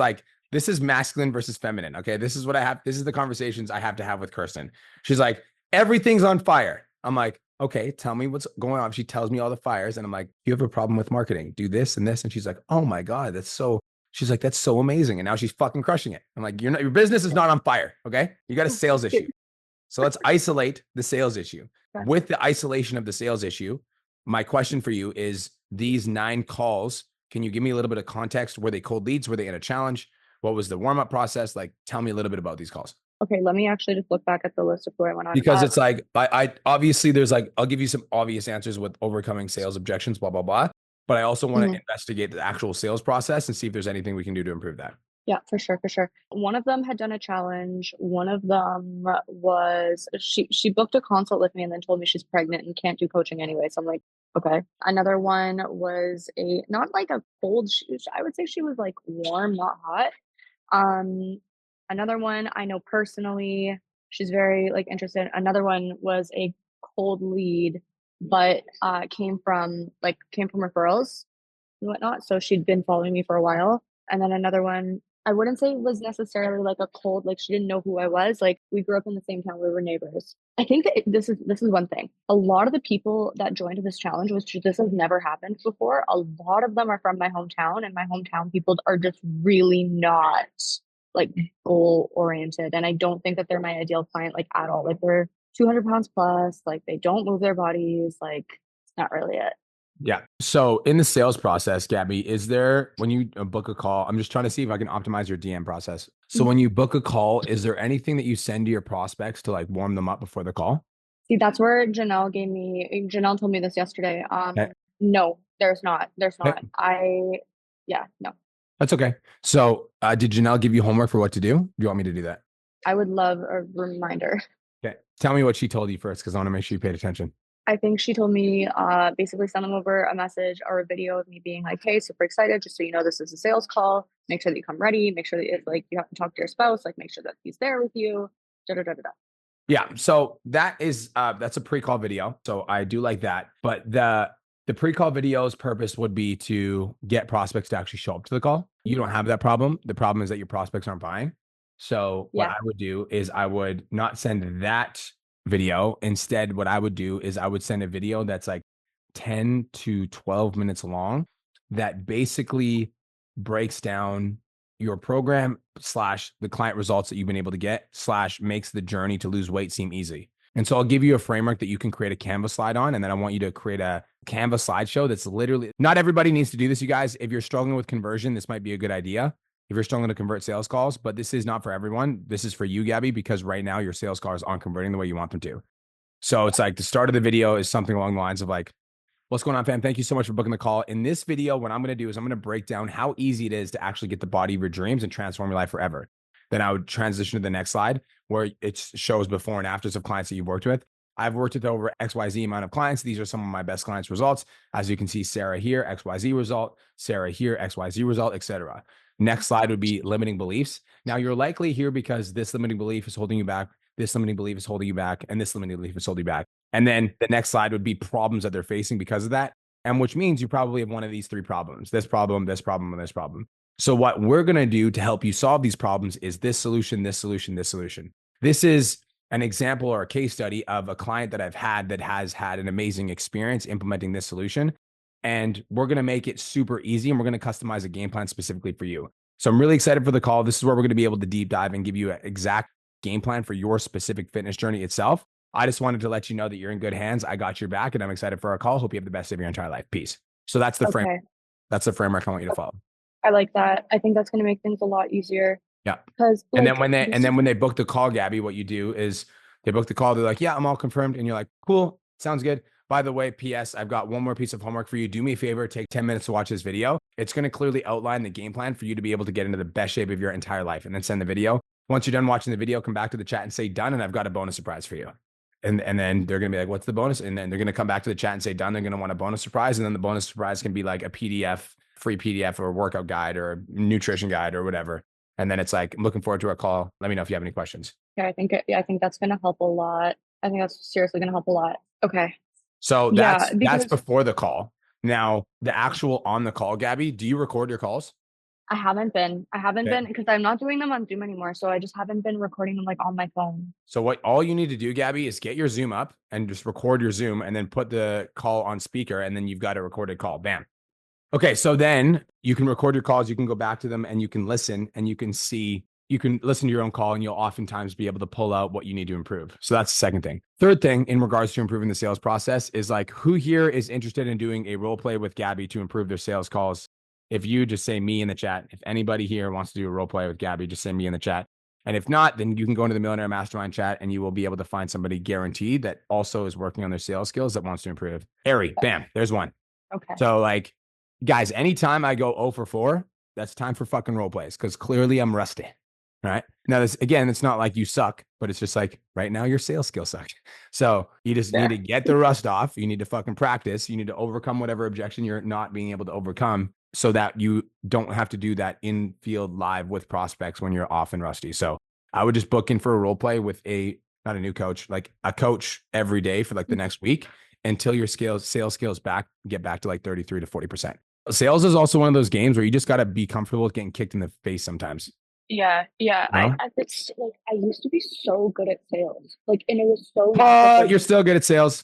masculine versus feminine. Okay. This is the conversations I have to have with Kirsten. She's like, everything's on fire. I'm like, okay, tell me what's going on. She tells me all the fires and I'm like, you have a problem with marketing, do this and this. And she's like, oh my God, she's like, that's so amazing. And now she's fucking crushing it. I'm like, your business is not on fire. Okay. You got a sales issue. So let's isolate the sales issue. With the isolation of the sales issue, my question for you is these 9 calls. Can you give me a little bit of context? Were they cold leads? Were they in a challenge? What was the warm-up process? Like, tell me a little bit about these calls. Okay. Let me actually just look back at the list of where I went on. Because it's like, I obviously there's like, I'll give you some obvious answers with overcoming sales objections, blah, blah, blah. But I also want to investigate the actual sales process and see if there's anything we can do to improve that. Yeah, for sure. One of them had done a challenge. One of them was she booked a consult with me and then told me she's pregnant and can't do coaching anyway. So I'm like, Okay. Another one was not like a cold, I would say she was like warm, not hot. Um, Another one I know personally, she's very like interested. Another one was a cold lead, but came from referrals and whatnot. So she'd been following me for a while. And then another one, I wouldn't say it was necessarily like a cold, like she didn't know who I was. Like we grew up in the same town, we were neighbors. I think that this is one thing. A lot of the people that joined this challenge, which this has never happened before, a lot of them are from my hometown, and my hometown people are just really not like goal oriented. And I don't think that they're my ideal client like at all. Like they're 200 pounds plus, like they don't move their bodies, like it's not really it. Yeah. So in the sales process, Gabby, is there, when you book a call, I'm just trying to see if I can optimize your DM process. So when you book a call, is there anything that you send to your prospects to like warm them up before the call? See, that's where Janelle told me this yesterday. Okay. No, there's not. There's Okay. not. Yeah, no. That's okay. So did Janelle give you homework for what to do? Do you want me to do that? I would love a reminder. Okay. Tell me what she told you first, because I want to make sure you paid attention. I think she told me basically send them over a message or a video of me being like, hey, super excited, just so you know this is a sales call. Make sure that you come ready. Make sure that you have to talk to your spouse, like make sure that he's there with you. Da, da, da, da, da. Yeah. So that's a pre-call video. So I do like that. But the pre-call video's purpose would be to get prospects to actually show up to the call. You don't have that problem. The problem is that your prospects aren't buying. So what I would do is I would not send that video. Instead, what I would do is I would send a video that's like 10 to 12 minutes long that basically breaks down your program / the client results that you've been able to get / makes the journey to lose weight seem easy. And so I'll give you a framework that you can create a Canva slide on. And then I want you to create a Canva slideshow that's literally, not everybody needs to do this, you guys. If you're struggling with conversion, this might be a good idea. If you're struggling to convert sales calls, but this is not for everyone. This is for you, Gabby, because right now your sales calls aren't converting the way you want them to. So it's like the start of the video is something along the lines of like, what's going on, fam? Thank you so much for booking the call. In this video, what I'm going to do is I'm going to break down how easy it is to actually get the body of your dreams and transform your life forever. Then I would transition to the next slide where it shows before and afters of clients that you've worked with. I've worked with over XYZ amount of clients. These are some of my best clients' results. As you can see, Sarah here, XYZ result, Sarah here, XYZ result, etc. Next slide would be limiting beliefs. Now you're likely here because this limiting belief is holding you back. This limiting belief is holding you back. And this limiting belief is holding you back. And then the next slide would be problems that they're facing because of that. And which means you probably have one of these 3 problems, this problem, this problem, and this problem. So what we're going to do to help you solve these problems is this solution, this solution, this solution. This is an example or a case study of a client that I've had that has had an amazing experience implementing this solution. And we're going to make it super easy and we're going to customize a game plan specifically for you. So I'm really excited for the call. This is where we're going to be able to deep dive and give you an exact game plan for your specific fitness journey itself. I just wanted to let you know that you're in good hands. I got your back and I'm excited for our call. Hope you have the best of your entire life. Peace. So that's the frame. That's the framework I want you to follow. I like that. I think that's going to make things a lot easier. Yeah. Because and then when they book the call, Gabby, what you do is they book the call. They're like, yeah, I'm all confirmed. And you're like, cool. Sounds good. By the way, PS, I've got one more piece of homework for you. Do me a favor, take 10 minutes to watch this video. It's going to clearly outline the game plan for you to be able to get into the best shape of your entire life, and then send the video. Once you're done watching the video, come back to the chat and say done. And I've got a bonus surprise for you. And then they're going to be like, what's the bonus? And then they're going to come back to the chat and say done. They're going to want a bonus surprise. And then the bonus surprise can be like a PDF, free PDF or a workout guide or a nutrition guide or whatever. And then it's like, I'm looking forward to our call. Let me know if you have any questions. Yeah, I think that's going to help a lot. I think that's seriously going to help a lot. Okay. So that's before the call. Now, the actual on the call, Gabby, do you record your calls? I haven't been because I'm not doing them on Zoom anymore. So I just haven't been recording them like on my phone. So all you need to do, Gabby, is get your Zoom up and just record your Zoom and then put the call on speaker. And then you've got a recorded call. Bam. Okay. So then you can record your calls. You can go back to them and you can listen and you can listen to your own call and you'll oftentimes be able to pull out what you need to improve. So that's the second thing. Third thing in regards to improving the sales process is like, who here is interested in doing a role play with Gabby to improve their sales calls? If you just say me in the chat, if anybody here wants to do a role play with Gabby, just say me in the chat. And if not, then you can go into the Millionaire Mastermind chat and you will be able to find somebody guaranteed that also is working on their sales skills that wants to improve. Ari, bam, there's one. Okay. So like, guys, anytime I go 0 for 4, that's time for fucking role plays because clearly I'm rusty. Right now, this again, it's not like you suck, but it's just like right now your sales skills suck. So you just need to get the rust off. You need to fucking practice. You need to overcome whatever objection you're not being able to overcome so that you don't have to do that in field live with prospects when you're off and rusty. So I would just book in for a role play with not a new coach, like a coach every day for like the next week until your sales skills get back to like 33 to 40%. Sales is also one of those games where you just got to be comfortable with getting kicked in the face sometimes. Yeah. No? I used to be so good at sales. Like, and it was so nice. You're still good at sales.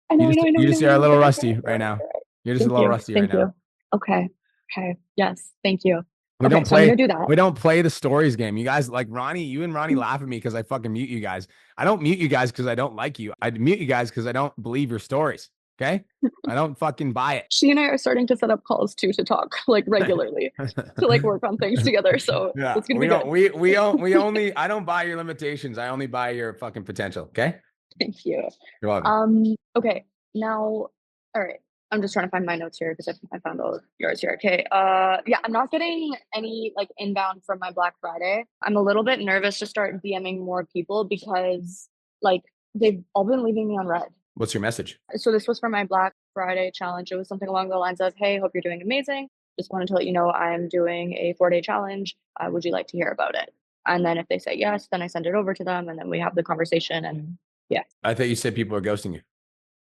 I know, I know, I know, You I just know, are I a know. little Right, rusty right, right now. right. You're just a Thank little you. rusty Thank right now. you. Okay. Okay. Yes. Thank you. We Okay, don't so I'm play. gonna do that. We don't play the stories game. You guys like Ronnie. You and Ronnie laugh at me because I fucking mute you guys. I don't mute you guys because I don't like you. I mute you guys because I don't believe your stories. Okay, I don't fucking buy it. She and I are starting to set up calls too to talk like regularly to like work on things together. So Yeah, it's gonna we be don't. good. We only. I don't buy your limitations. I only buy your fucking potential. Okay. Thank you. You're welcome. Okay. Now, all right. I'm just trying to find my notes here because I found all of yours here. Okay. Yeah, I'm not getting any like inbound from my Black Friday. I'm a little bit nervous to start DMing more people because like they've all been leaving me on red. What's your message? So this was for my Black Friday challenge. It was something along the lines of, "Hey, hope you're doing amazing. Just wanted to let you know I'm doing a 4-day challenge. Would you like to hear about it?" And then if they say yes, then I send it over to them, and then we have the conversation. And yeah, I thought you said people are ghosting you.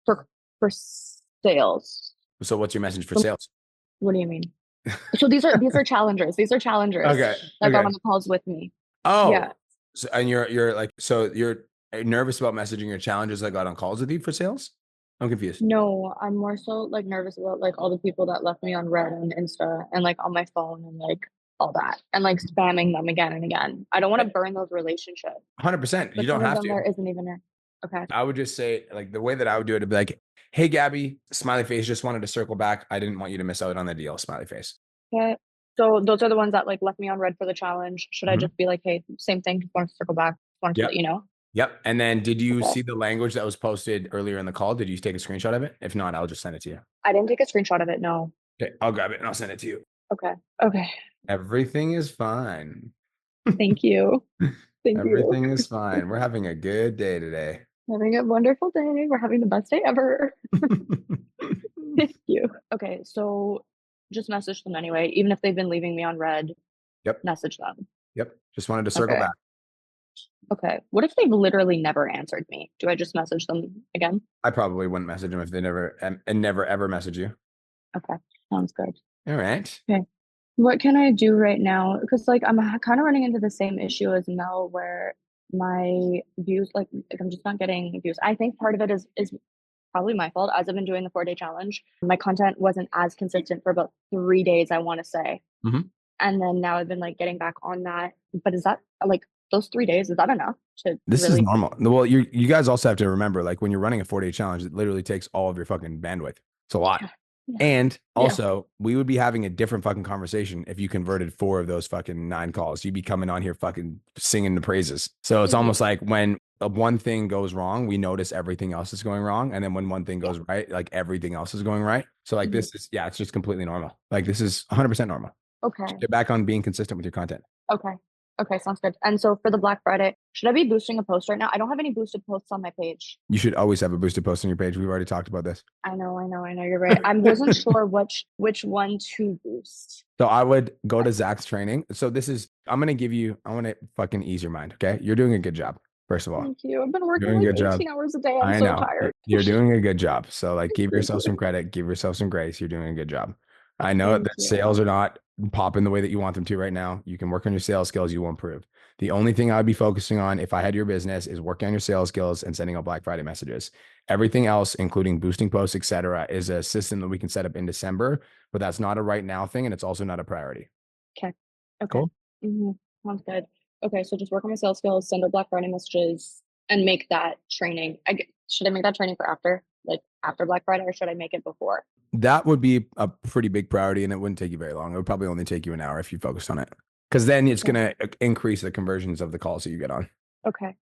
for sales. So what's your message for sales? What do you mean? So these are challengers. These are challengers Okay. that got Okay. on the calls with me. Oh, Yeah. so, and you're like, so you're nervous about messaging your challenges that got on calls with you for sales? I'm confused. No, I'm more so like nervous about like all the people that left me on Red and Insta and like on my phone and like all that and like spamming them again and again. I don't want to burn those relationships. 100%. You But don't some of have them to. there isn't even there. Okay. I would just say, like, the way that I would do it would be like, hey, Gabby, smiley face, just wanted to circle back. I didn't want you to miss out on the deal, smiley face. Okay. So those are the ones that like left me on Red for the challenge. Should I just be like, hey, same thing, just wanted to circle back, just wanted to let you know? Yep. And then did you Okay. see the language that was posted earlier in the call? Did you take a screenshot of it? If not, I'll just send it to you. I didn't take a screenshot of it, no. Okay. I'll grab it and I'll send it to you. Okay. Okay. Everything is fine. Thank you. Thank Everything you. is fine. We're having a good day today. Having a wonderful day. We're having the best day ever. Thank you. Okay, so just message them anyway, even if they've been leaving me on Red. Yep. Message them. Yep. Just wanted to circle Okay. back. Okay. What if they've literally never answered me? Do I just message them again? I probably wouldn't message them if they never and never ever message you. Okay. Sounds good. All right. Okay. What can I do right now? Because like I'm kind of running into the same issue as Mel where my views like I'm just not getting views. I think part of it is probably my fault. As I've been doing the 4-day challenge, my content wasn't as consistent for about 3 days, I want to say. Mhm. And then now I've been like getting back on that. But is that like those 3 days, is that enough to This really is normal. Well, you guys also have to remember, like when you're running a 4-day challenge, it literally takes all of your fucking bandwidth. It's a lot. Yeah. And Yeah. also, we would be having a different fucking conversation if you converted 4 of those fucking 9 calls. You'd be coming on here fucking singing the praises. So it's almost like when one thing goes wrong, we notice everything else is going wrong. And then when one thing goes right, like everything else is going right. So like this is, it's just completely normal. Like this is 100% normal. Okay. Get back on being consistent with your content. Okay. Okay, sounds good. And so for the Black Friday, should I be boosting a post right now? I don't have any boosted posts on my page. You should always have a boosted post on your page. We've already talked about this. I know, you're right. I wasn't sure which one to boost. So I would go to Zach's training. So I'm going to I want to fucking ease your mind. Okay. You're doing a good job. First of all, Thank you. I've been working doing a like good 18 job. hours a day. I'm I so know tired. you're doing a good job. So like, give Thank yourself some you. credit, give yourself some grace. You're doing a good job. I know Thank that you. sales are not popping the way that you want them to right now. You can work on your sales skills. You will improve. The only thing I'd be focusing on if I had your business is working on your sales skills and sending out Black Friday messages. Everything else, including boosting posts, etc., is a system that we can set up in December, but that's not a right now thing. And it's also not a priority. Okay. Cool. Sounds good. Okay, so just work on my sales skills, send out Black Friday messages, and make that training. Should I make that training for after Black Friday, or should I make it before? That would be a pretty big priority, and it wouldn't take you very long. It would probably only take you an hour if you focused on it, because then it's going to increase the conversions of the calls that you get on. Okay.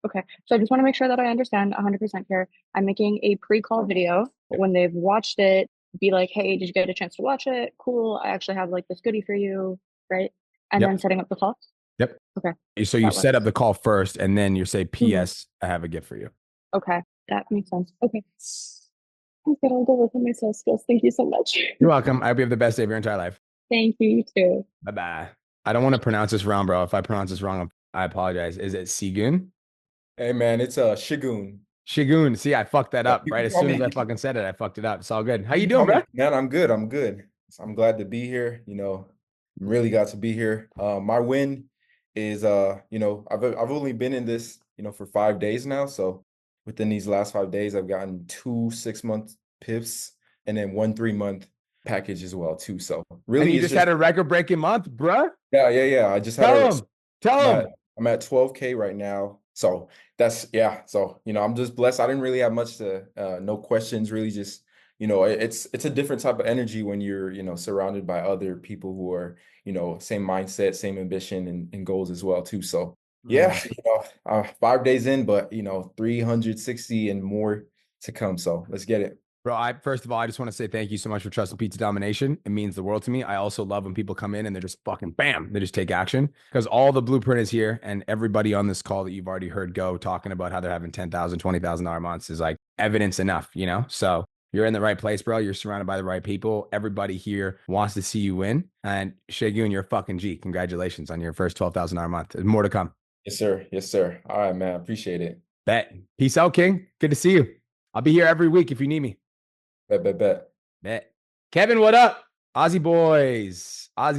So I just want to make sure that I understand 100% here. I'm making a pre-call video. When they've watched it, be like, hey, did you get a chance to watch it? Cool. I actually have like this goodie for you, right? And then setting up the call. Yep. Okay. So you That set up works. the call first, and then you say, "P.S. I have a gift for you." Okay. That makes sense. Okay. I'm gonna go work on my sales skills. Thank you so much. You're welcome. I hope you have the best day of your entire life. Thank you, you too. Bye bye. I don't want to pronounce this wrong, bro. If I pronounce this wrong, I apologize. Is it Sigun? Hey man, it's Shigun. Shigun. See, I fucked that up You right can as call soon as me. I fucking said it. I fucked it up. It's all good. How You you can call doing, me, bro? man. I'm good. I'm good. I'm glad to be here. I'm really glad to be here. My win is I've only been in this, for 5 days now. So within these last 5 days, I've gotten 2 6-month pips and then 1 3-month package as well too. So And really, you it's just had a record-breaking month, bro. yeah. I just had Tell a him. Tell him. I'm at 12K right now. So that's yeah. So I'm just blessed. I didn't really have much to no questions, really just it's a different type of energy when you're, surrounded by other people who are, same mindset, same ambition and goals as well too. So yeah, 5 days in, but 360 and more to come. So let's get it. Bro, first of all, I just want to say thank you so much for trusting Pizza Domination. It means the world to me. I also love when people come in and they're just fucking bam, they just take action because all the blueprint is here and everybody on this call that you've already heard go talking about how they're having $10,000, $20,000 months is like evidence enough, So you're in the right place, bro. You're surrounded by the right people. Everybody here wants to see you win. And Shagun, you're a fucking G. Congratulations on your first $12,000 month. There's more to come. Yes, sir. Yes, sir. All right, man. Appreciate it. Bet. Peace out, King. Good to see you. I'll be here every week if you need me. Bet. Kevin, what up? Aussie boys. What's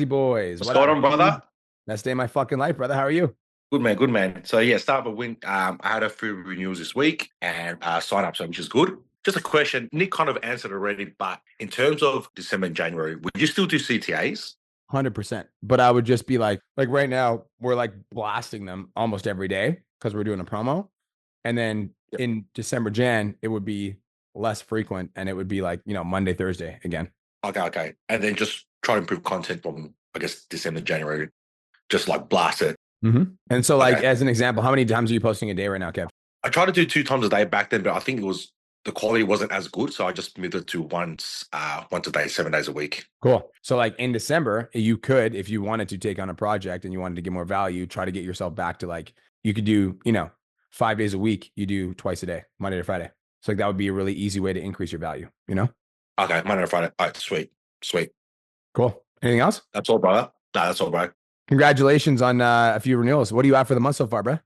going on, brother? Best day of my fucking life, brother. How are you? Good man, good man. So yeah, start with win. I had a few renewals this week and sign ups, which is good. Just a question. Nick kind of answered already, but in terms of December and January, would you still do CTAs? 100%. But I would just be like right now, we're like blasting them almost every day because we're doing a promo. And then in December, Jan, it would be less frequent and it would be like, Monday, Thursday again. Okay. And then just try to improve content from, I guess, December, January. Just like blast it. Mm-hmm. And so as an example, how many times are you posting a day right now, Kev? I try to do 2 times a day back then, but I think the quality wasn't as good. So I just moved it to once a day, 7 days a week. Cool. So in December, you could, if you wanted to take on a project and you wanted to get more value, try to get yourself back to you could do, 5 days a week, you do twice a day, Monday to Friday. So that would be a really easy way to increase your value, Okay, Monday to Friday. All right, sweet. Cool. Anything else? That's all, brother. No, that's all, bro. Congratulations on a few renewals. What are you at for the month so far, bro?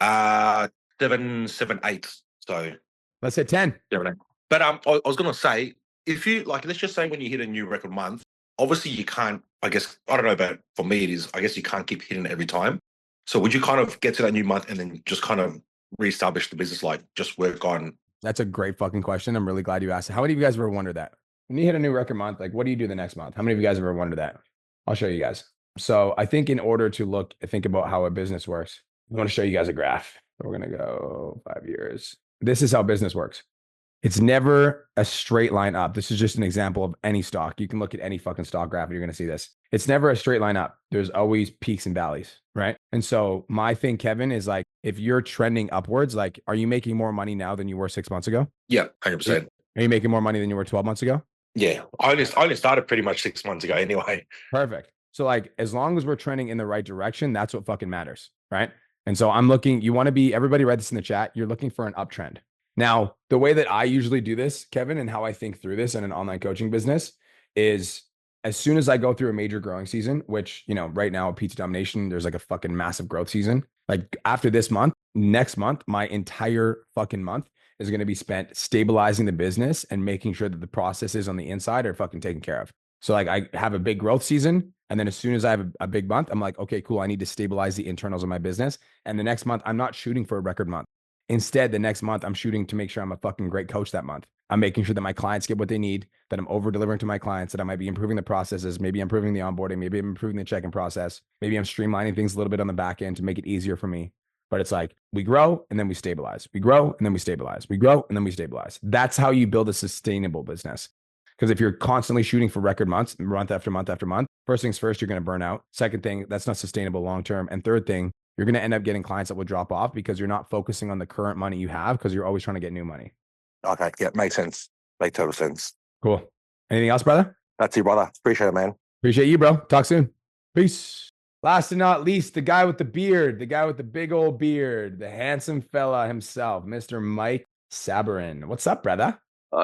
7, 8. So let's hit 10. 7, 8. But I was gonna say, if you let's just say when you hit a new record month, obviously you can't. I guess I don't know, but for me it is. I guess you can't keep hitting it every time. So would you kind of get to that new month and then just kind of reestablish the business, just work on? That's a great fucking question. I'm really glad you asked it. How many of you guys ever wondered that? When you hit a new record month, what do you do the next month? How many of you guys ever wondered that? I'll show you guys. So I think in order to think about how a business works, I want to show you guys a graph. We're going to go 5 years. This is how business works. It's never a straight line up. This is just an example of any stock. You can look at any fucking stock graph and you're going to see this. It's never a straight line up. There's always peaks and valleys, right? And so my thing, Kevin, is if you're trending upwards, are you making more money now than you were 6 months ago? Yeah, 100%. Are you making more money than you were 12 months ago? Yeah, I only started pretty much 6 months ago anyway. Perfect. So as long as we're trending in the right direction, that's what fucking matters, right? And so I'm looking, everybody read this in the chat, you're looking for an uptrend. Now, the way that I usually do this, Kevin, and how I think through this in an online coaching business is as soon as I go through a major growing season, which, right now at Pizza Domination, there's a fucking massive growth season. After this month, next month, my entire fucking month is going to be spent stabilizing the business and making sure that the processes on the inside are fucking taken care of. So I have a big growth season. And then as soon as I have a big month, I'm like, okay, cool. I need to stabilize the internals of my business. And the next month, I'm not shooting for a record month. Instead, the next month, I'm shooting to make sure I'm a fucking great coach that month. I'm making sure that my clients get what they need, that I'm over delivering to my clients, that I might be improving the processes. Maybe I'm improving the onboarding. Maybe I'm improving the check-in process. Maybe I'm streamlining things a little bit on the back end to make it easier for me. But it's we grow and then we stabilize. We grow and then we stabilize. We grow and then we stabilize. That's how you build a sustainable business. Because if you're constantly shooting for record months, month after month after month, first things first, you're going to burn out. Second thing, that's not sustainable long-term. And third thing, you're going to end up getting clients that will drop off because you're not focusing on the current money you have because you're always trying to get new money. Okay. Yeah. Makes sense. Make total sense. Cool. Anything else, brother? That's it, brother. Appreciate it, man. Appreciate you, bro. Talk soon. Peace. Last but not least, the guy with the beard, the guy with the big old beard, the handsome fella himself, Mr. Mike Sabarin. What's up, brother?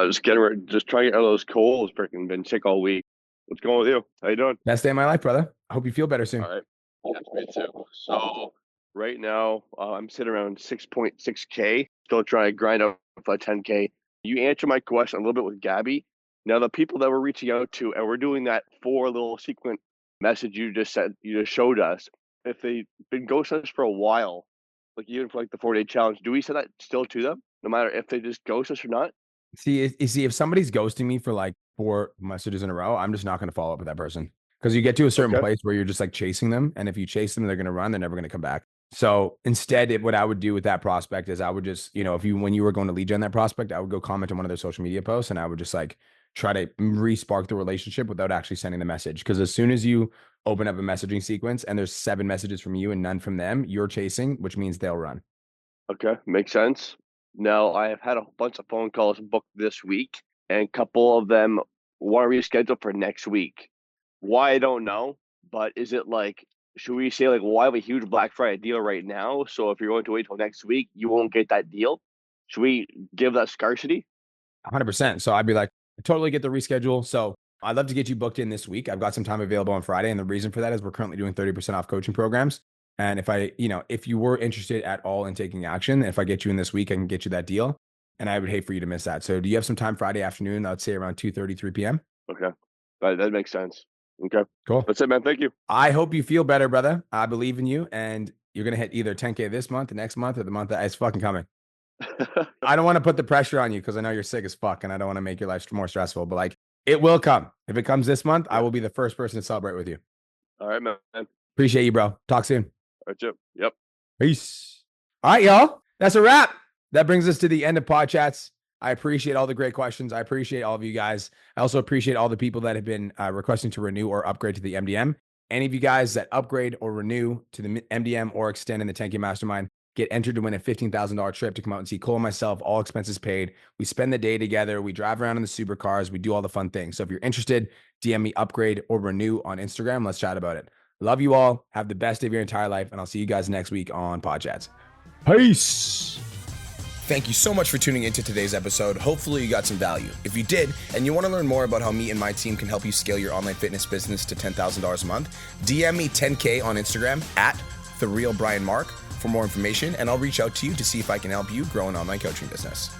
Just trying to get out of those colds. Freaking been sick all week. What's going on with you? How you doing? Best day of my life, brother. I hope you feel better soon. All right. Yeah, me too. So right now, I'm sitting around 6.6K. Still trying to grind out for 10K. You answered my question a little bit with Gabby. Now the people that we're reaching out to, and we're doing that 4 little sequence message you just showed us. If they've been ghosting us for a while, like even for like the 4-day challenge, do we send that still to them, no matter if they just ghost us or not? See, if somebody's ghosting me for like 4 messages in a row, I'm just not going to follow up with that person because you get to a certain place where you're just like chasing them. And if you chase them, they're going to run. They're never going to come back. So instead, what I would do with that prospect is I would just, when you were going to lead gen that prospect, I would go comment on one of their social media posts and I would just like try to re-spark the relationship without actually sending the message. Because as soon as you open up a messaging sequence and there's 7 messages from you and none from them, you're chasing, which means they'll run. Okay, makes sense. Now, I have had a bunch of phone calls booked this week, and a couple of them want to reschedule for next week. Why, I don't know, but is it like, should we say, like, well, I have a huge Black Friday deal right now, so if you're going to wait till next week, you won't get that deal? Should we give that scarcity? 100%. So I'd be like, I totally get the reschedule. So I'd love to get you booked in this week. I've got some time available on Friday. And the reason for that is we're currently doing 30% off coaching programs. And if you were interested at all in taking action, if I get you in this week, I can get you that deal. And I would hate for you to miss that. So do you have some time Friday afternoon? I'd say around 2:30, 3 p.m. Okay. That makes sense. Okay. Cool. That's it, man. Thank you. I hope you feel better, brother. I believe in you. And you're going to hit either 10K this month, the next month, or the month that it's fucking coming. I don't want to put the pressure on you because I know you're sick as fuck and I don't want to make your life more stressful, but like it will come. If it comes this month, I will be the first person to celebrate with you. All right, man. Appreciate you, bro. Talk soon. All right, Chip. Yep. Peace. All right, y'all. That's a wrap. That brings us to the end of Podchats. I appreciate all the great questions. I appreciate all of you guys. I also appreciate all the people that have been requesting to renew or upgrade to the MDM. Any of you guys that upgrade or renew to the MDM or extend in the 10K Mastermind get entered to win a $15,000 trip to come out and see Cole and myself, all expenses paid. We spend the day together. We drive around in the supercars. We do all the fun things. So if you're interested, DM me upgrade or renew on Instagram. Let's chat about it. Love you all. Have the best day of your entire life. And I'll see you guys next week on Podchats. Peace. Thank you so much for tuning into today's episode. Hopefully you got some value. If you did, and you want to learn more about how me and my team can help you scale your online fitness business to $10,000 a month, DM me 10K on Instagram at TheRealBrianMark for more information, and I'll reach out to you to see if I can help you grow an online coaching business.